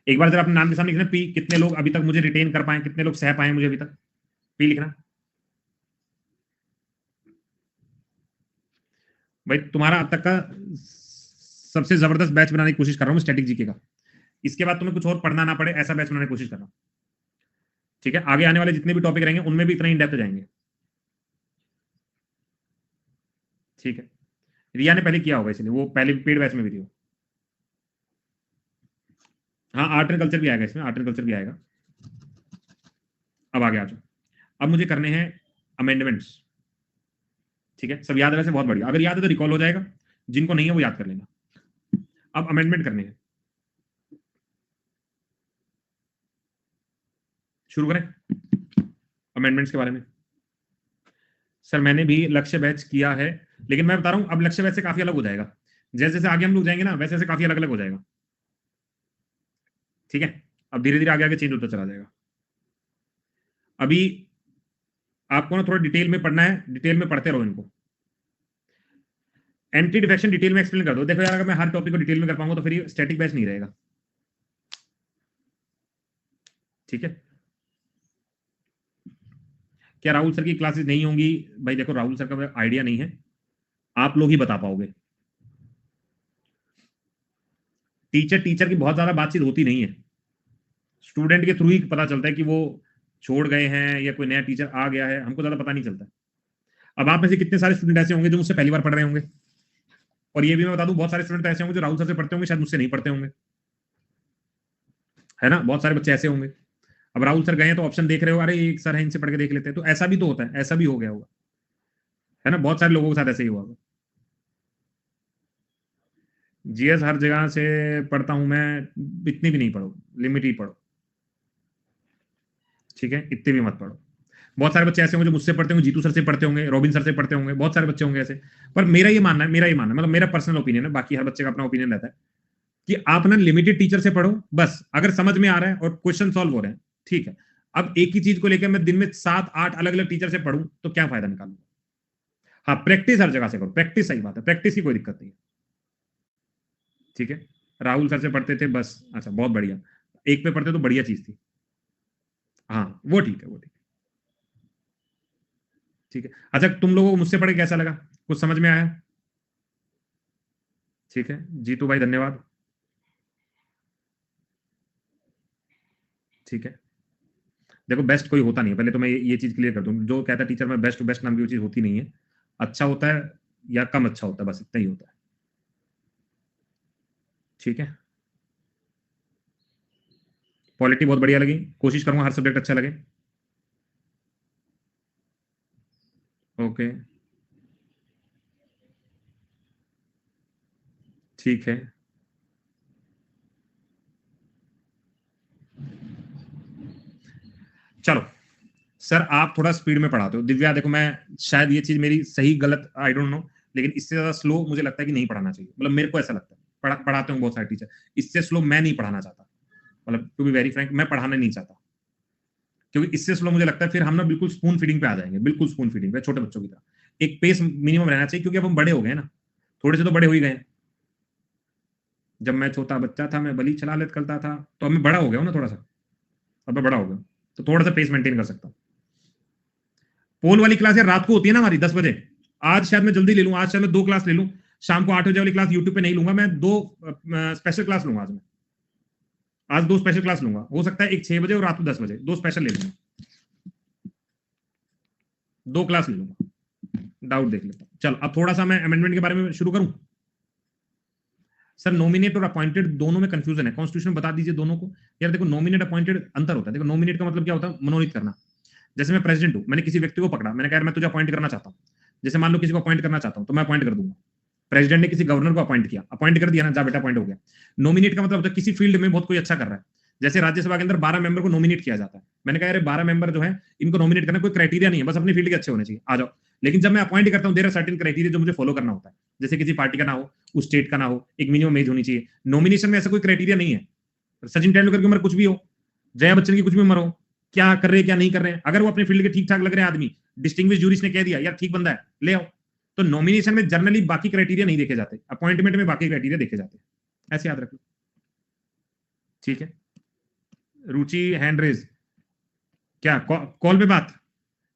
एक बार जरा अपने नाम के सामने लिखना, पी, कितने लोग अभी तक मुझे रिटेन कर पाए, कितने लोग सह पाए मुझे अभी तक, पी लिखना। भाई तुम्हारा अब तक का सबसे जबरदस्त बैच बनाने की कोशिश कर रहा हूँ स्टैटिक जीके का। इसके बाद तुम्हें कुछ और पढ़ना ना पड़े, ऐसा बैच बनाने की कोशिश कर रहा हूँ, ठीक है। आगे आने वाले जितने भी टॉपिक रहेंगे उनमें भी इतना इन डेप्थ जाएंगे, ठीक है। रिया ने पहले किया होगा, इसलिए वो पहले पेड बैच में भी थी। हाँ आर्ट एंड कल्चर भी आएगा इसमें, आर्ट एंड कल्चर भी आएगा। अब आगे आ जाओ। अब मुझे करने हैं अमेंडमेंट्स, ठीक है। सब याद है वैसे, बहुत बढ़िया। अगर याद है तो रिकॉल हो जाएगा, जिनको नहीं है वो याद कर लेना। अब अमेंडमेंट करने हैं, शुरू करें अमेंडमेंट्स के बारे में। सर मैंने भी लक्ष्य बैच किया है, लेकिन मैं बता रहा हूं अब लक्ष्य बैच से काफी अलग हो जाएगा। जैसे जैसे आगे हम लोग जाएंगे ना, वैसे वैसे काफी अलग अलग हो जाएगा, ठीक है। अब धीरे धीरे आगे आगे चेंज होता चला जाएगा। अभी आपको ना थोड़ा डिटेल में पढ़ना है, डिटेल में पढ़ते रहो इनको। एंटी डिफेक्शन डिटेल में एक्सप्लेन कर दो। देखो यार, अगर मैं हर टॉपिक को डिटेल में कर पाऊंगा तो फिर स्टैटिक बैच नहीं रहेगा, ठीक है। क्या राहुल सर की क्लासेस नहीं होंगी? भाई देखो, राहुल सर का आइडिया नहीं है, आप लोग ही बता पाओगे। टीचर की बहुत ज्यादा बातचीत होती नहीं है, स्टूडेंट के थ्रू ही पता चलता है कि वो छोड़ गए हैं या कोई नया टीचर आ गया है, हमको ज्यादा पता नहीं चलता। अब आप में से कितने सारे स्टूडेंट ऐसे होंगे जो मुझसे पहली बार पढ़ रहे होंगे, और ये भी मैं बता दूं बहुत सारे स्टूडेंट ऐसे होंगे जो राहुल सर से पढ़ते होंगे, शायद मुझसे नहीं पढ़ते होंगे, है ना, बहुत सारे बच्चे ऐसे होंगे। अब राहुल सर गए हैं तो ऑप्शन देख रहे हो, अरे एक सर है इनसे पढ़ के देख लेते हैं, तो ऐसा भी तो होता है, ऐसा भी हो गया होगा, है ना, बहुत सारे लोगों के साथ ऐसे ही हुआ होगा। जीएस हर जगह से पढ़ता हूं मैं, इतनी भी नहीं पढ़ो, लिमिट ही पढ़ो, ठीक है, इतने भी मत पढ़ो। बहुत सारे बच्चे ऐसे होंगे जो मुझसे पढ़ते होंगे, जीतू सर से पढ़ते होंगे, रॉबिन सर से पढ़ते होंगे, बहुत सारे बच्चे होंगे ऐसे। पर मेरा ये मानना है, मतलब मेरा पर्सनल ओपिनियन है, बाकी हर बच्चे का अपना ओपिनियन रहता है, कि आप ना लिमिटेड टीचर से पढ़ो बस, अगर समझ में आ रहा है और क्वेश्चन सॉल्व हो रहे हैं, ठीक है। अब एक ही चीज को लेकर मैं दिन में 7-8 अलग अलग टीचर से पढ़ूं तो क्या फायदा निकालूंगा। हाँ, प्रैक्टिस हर जगह से करो, प्रैक्टिस सही बात है, प्रैक्टिस की कोई दिक्कत नहीं है, ठीक है। राहुल सर से पढ़ते थे बस, अच्छा बहुत बढ़िया, एक पे पढ़ते तो बढ़िया चीज थी, हाँ वो ठीक है, वो ठीक है। अच्छा, तुम लोगों को मुझसे पढ़ के कैसा लगा, कुछ समझ में आया? ठीक है, जीतू भाई धन्यवाद, ठीक है। देखो बेस्ट कोई होता नहीं है, पहले तो मैं ये चीज क्लियर कर दूं, जो कहता है टीचर में बेस्ट बेस्ट नाम की वो चीज होती नहीं है, अच्छा होता है या कम अच्छा होता है, बस इतना ही होता है, ठीक है। पॉलिटी बहुत बढ़िया लगी, कोशिश करूंगा हर सब्जेक्ट अच्छा लगे, ओके, ठीक है। चलो सर, आप थोड़ा स्पीड में पढ़ाते हो, दिव्या देखो मैं, शायद ये चीज मेरी सही गलत आई डोंट नो, लेकिन इससे ज्यादा स्लो मुझे लगता है कि नहीं पढ़ाना चाहिए, मतलब मेरे को ऐसा लगता है, पढ़ाते हैं बहुत सारे टीचर, इससे स्लो मैं नहीं पढ़ाना चाहता, मतलब टू बी वेरी फ्रैंक मैं पढ़ाना नहीं चाहता, क्योंकि इससे स्लो मुझे लगता है फिर हम ना बिल्कुल स्पून फीडिंग पे आ जाएंगे, बिल्कुल स्पून फीडिंग पे, छोटे बच्चों की तरह। एक पेस मिनिमम रहना चाहिए, क्योंकि अब हम बड़े हो गए ना, थोड़े से तो बड़े हो ही गए। जब मैं छोटा बच्चा था मैं बली चला लेत करता था, तो अब मैं बड़ा हो गया हूँ ना थोड़ा सा, अब मैं बड़ा हो गया, तो थोड़ा सा पेस मेंटेन कर सकता हूँ। पोल वाली क्लास यार रात को होती है ना हमारी 10 बजे, आज शायद मैं जल्दी ले लूँ, आज शायद मैं 2 क्लास ले लूँ, शाम को 8 बजे वाली क्लास यूट्यूब पे नहीं लूंगा मैं, 2 स्पेशल क्लास लूंगा आज मैं, आज 2 स्पेशल क्लास लूंगा, हो सकता है एक 6 बजे और रात को 10 बजे, 2 स्पेशल ले लूंगा, 2 क्लास ले लूंगा, डाउट देख लेता हूँ। चलो अब थोड़ा सा मैं अमेंडमेंट के बारे में शुरू करूं। सर नॉमिनेट और अपॉइंटेड दोनों में कंफ्यूजन है, कॉन्स्टिट्यूशन बता दीजिए दोनों को। यार देखो नॉमिनेट अपॉइंटेड अंतर होता है, देखो नॉमिनेट का मतलब क्या होता है, मनोनीत करना। जैसे मैं प्रेसिडेंट हूं, मैंने किसी व्यक्ति को पकड़ा, मैंने कहा मैं तुझे अपॉइंट करना चाहता हूं, जैसे मान लो किसी को अपॉइंट करना चाहता हूं तो मैं अपॉइंट कर दूंगा, प्रेसिडेंट ने किसी गवर्नर को अपॉइंट किया, अपॉइंट कर दिया ना, जा बेटा अपॉइंट हो गया। नॉमिनेट का मतलब होता है किसी फील्ड में बहुत कोई अच्छा कर रहा है, जैसे राज्यसभा के अंदर 12 मेंबर को नॉमिनेट किया जाता है, मैंने कहा यार 12 मेंबर जो है इनको नॉमिनेट करना कोई क्राइटेरिया नहीं है, बस अपनी फील्ड के अच्छे होने चाहिए, आ जाओ। लेकिन जब मैं अपॉइंट करता हूं देयर आर सर्टेन क्राइटेरिया जो मुझे फॉलो करना होता है, जैसे किसी पार्टी का ना हो, उस स्टेट का ना हो, एक मिनिमम एज होनी चाहिए। नॉमिनेशन में ऐसा कोई क्राइटेरिया नहीं है, सचिन तेंदुलकर की उम्र कुछ भी हो, जया बच्चन की कुछ भी उम्र हो, क्या कर रहे हैं क्या नहीं कर रहे हैं, अगर वो अपने फील्ड के ठीक ठाक लग रहे हैं आदमी, डिस्टिंग्विश जूरिस्ट ने कह दिया यार ठीक बंदा है ले आओ, तो नॉमिनेशन में जनरली बाकी क्राइटेरिया नहीं देखे जाते, अपॉइंटमेंट में बाकी क्राइटेरिया देखे जाते हैं, ऐसे याद रखो, ठीक है। रुचि हैंड रेज, क्या कॉल पे बात,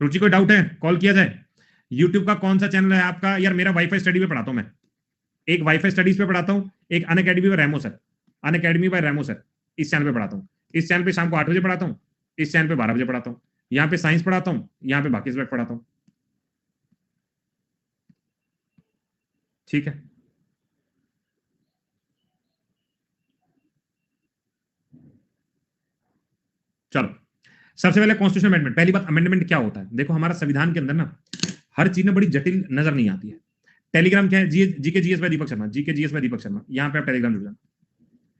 रुचि कोई डाउट है कॉल किया जाए। यूट्यूब का कौन सा चैनल है आपका? यार मेरा वाईफाई स्टडी पे पढ़ाता हूं मैं, एक वाईफाई स्टडीज पे पढ़ाता हूं, एक अन अकेडमी बाय रैमो सर, अन अकेडमी बाय रैमो सर, इस चैनल पे पढ़ाता हूं। इस चैनल पे शाम को 8 बजे पढ़ाता हूं, इस चैनल पे 12 बजे पढ़ाता हूं, यहाँ पे साइंस पढ़ाता हूं, यहाँ पे बाकी सब्जेक्ट पढ़ाता हूं, ठीक है। चलो सबसे पहले कॉन्स्टिट्यूशन अमेंडमेंट, पहली बात अमेंडमेंट क्या होता है, देखो हमारा संविधान के अंदर ना हर चीज में बड़ी जटिल नजर नहीं आती है। टेलीग्राम क्या है, GK GS by Deepak Sharma, GK GS by Deepak Sharma, यहाँ पे आप टेलीग्राम जुड़ जाना,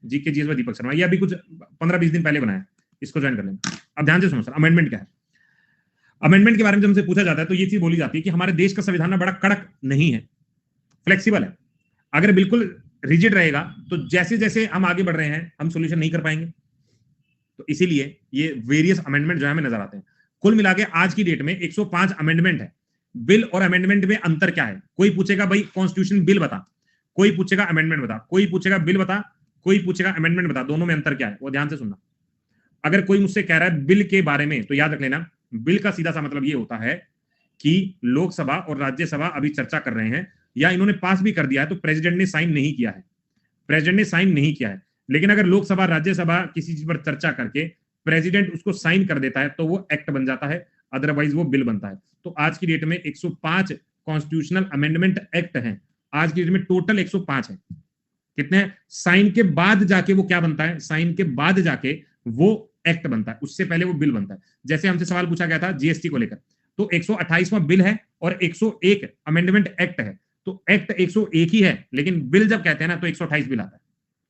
GK GS by Deepak Sharma, ये अभी कुछ 15-20 दिन पहले बनाया, इसको ज्वाइन कर लेना। अब ध्यान से सुनो सर, अमेंडमेंट क्या है। अमेंडमेंट के बारे में जब हमसे पूछा जाता है तो ये चीज बोली जाती है कि हमारे देश का संविधान ना बड़ा कड़क नहीं है, फ्लेक्सिबल है, अगर बिल्कुल रिजिड रहेगा तो जैसे जैसे हम आगे बढ़ रहे हैं हम सोल्यूशन नहीं कर पाएंगे, तो इसीलिए ये वेरियस अमेंडमेंट जो है हमें नजर आते हैं। कुल मिला के आज की डेट में 105 अमेंडमेंट है। बिल और अमेंडमेंट में अंतर क्या है, कोई पूछेगा भाई कॉन्स्टिट्यूशन बिल बता, कोई पूछेगा अमेंडमेंट बता, कोई पूछेगा बिल बता, कोई पूछेगा अमेंडमेंट बता, दोनों में अंतर क्या है वो ध्यान से सुनना। अगर कोई मुझसे कह रहा है बिल के बारे में तो याद रख लेना, बिल का सीधा सा मतलब ये होता है कि लोकसभा और राज्यसभा अभी चर्चा कर रहे हैं या इन्होंने पास भी कर दिया है तो प्रेसिडेंट ने साइन नहीं किया है, प्रेसिडेंट ने साइन नहीं किया है, लेकिन अगर लोकसभा राज्यसभा किसी चीज पर चर्चा करके प्रेसिडेंट उसको साइन कर देता है तो वो एक्ट बन जाता है, अदरवाइज वो बिल बनता है। तो आज की डेट में 105 कॉन्स्टिट्यूशनल अमेंडमेंट एक्ट हैं। आज की डेट में टोटल 105 है। कितने हैं? साइन के बाद जाके वो क्या बनता है, साइन के बाद जाके वो एक्ट बनता है, उससे पहले वो बिल बनता है। जैसे हमसे सवाल पूछा गया था जीएसटी को लेकर, तो 128वां बिल है और 101 अमेंडमेंट एक्ट है। तो एक्ट 101 ही है, लेकिन बिल जब कहते हैं ना तो 128 बिल आता है।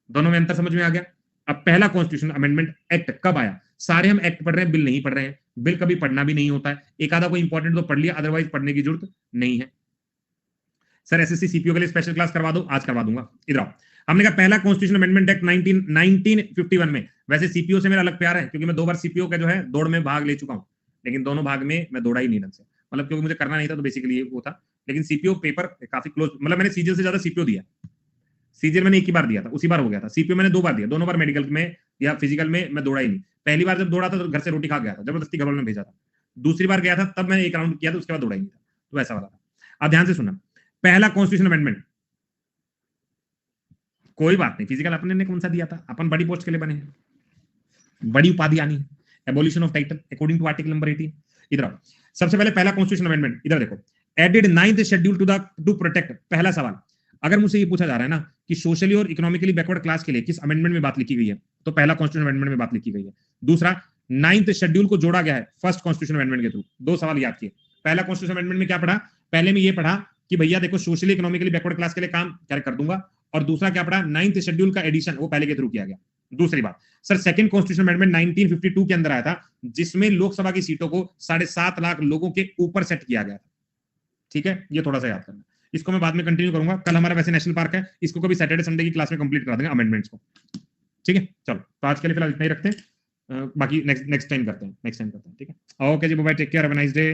दोनों में अंतर समझ में आ गया? अब पहला कॉन्स्टिट्यूशन अमेंडमेंट एक्ट कब आया? सारे हम एक्ट पढ़ रहे हैं, बिल नहीं पढ़ रहे हैं। बिल कभी पढ़ना भी नहीं होता है, एक आधा कोई इंपॉर्टेंट तो पढ़ लिया, अदरवाइज पढ़ने की जरूरत नहीं है। सर एसएससी सीपीओ के लिए स्पेशल क्लास करवा दो, आज करवा दूंगा। इधर आओ, हमने कहा पहला कॉन्स्टिट्यूशन अमेंडमेंट एक्ट 1951 में। वैसे सीपीओ से मेरा अलग प्यार है, क्योंकि मैं 2 बार सीपीओ का जो है दौड़ में भाग ले चुका हूं, लेकिन दोनों भाग में मैं दौड़ा ही नहीं ढंग से, मतलब क्योंकि मुझे करना नहीं था, तो बेसिकली वो था। लेकिन सीपीओ पेपर काफी क्लोज, मतलब मैंने सीजीएल से ज्यादा सीपीओ दिया। सीजीएल मैंने एक ही बार दिया था, उसी बार हो गया था। सीपीओ मैंने 2 बार दिया, दोनों बार मेडिकल में या फिजिकल में मैं दौड़ा ही नहीं। पहली बार जब दौड़ा था तो घर से रोटी खा गया था, जबरदस्ती घर वालों ने भेजा था। दूसरी बार गया था तब मैंने 1 राउंड किया था, उसके बाद दौड़ा ही नहीं था। तो ऐसा वाला था। अब ध्यान से सुनना, पहला कॉन्स्टिट्यूशन अमेंडमेंट, कोई बात नहीं, फिजिकल अपने ने कौन सा दिया था, अपन बड़ी पोस्ट के लिए बने हैं, बड़ी उपाधि आनी है। Abolition of title according to article number 18। इधर आओ, सबसे पहले पहला कॉन्स्टिट्यूशन अमेंडमेंट, इधर देखो, added 9th schedule to protect. पहला सवाल, अगर मुझसे ये पूछा जा रहा है ना कि सोशली और इकोनॉमिकली बैकवर्ड क्लास के लिए किस अमेंडमेंट में बात लिखी गई है, तो पहला कॉन्स्टिट्यूशन अमेंडमेंट में बात लिखी गई है। दूसरा, 9th शेड्यूल को जोड़ा गया है फर्स्ट कॉन्स्टिट्यूशन अमेंडमेंट के थ्रू। 2 सवाल याद किए। पहला कॉन्स्टिट्यूशन अमेंडमेंट में क्या पढ़ा? पहले में ये पढ़ा कि भैया देखो सोशली इकोनॉमिकली बैकवर्ड क्लास के लिए काम क्या कर दूंगा, और दूसरा क्या पढ़ा, 9th शेड्यूल का एडिशन वो पहले के थ्रू किया गया। दूसरी बात, सर सेकंड कॉन्स्टिट्यूशन अमेंडमेंट 1952 के अंदर आया था, जिसमें लोकसभा की सीटों को 7.5 लाख लोगों के ऊपर सेट किया गया था। ठीक है, ये थोड़ा सा याद करना, इसको मैं बाद में कंटिन्यू करूंगा। कल हमारा वैसे नेशनल पार्क है, इसको कभी सैटरडे संडे की क्लास में कंप्लीट करा देंगे अमेंडमेंट्स को। ठीक है, चलो तो आज के लिए फिलहाल इतना ही रखते हैं, बाकी नेक्स्ट टाइम करते हैं, ठीक है। Okay ji, bye, take care, have a nice day.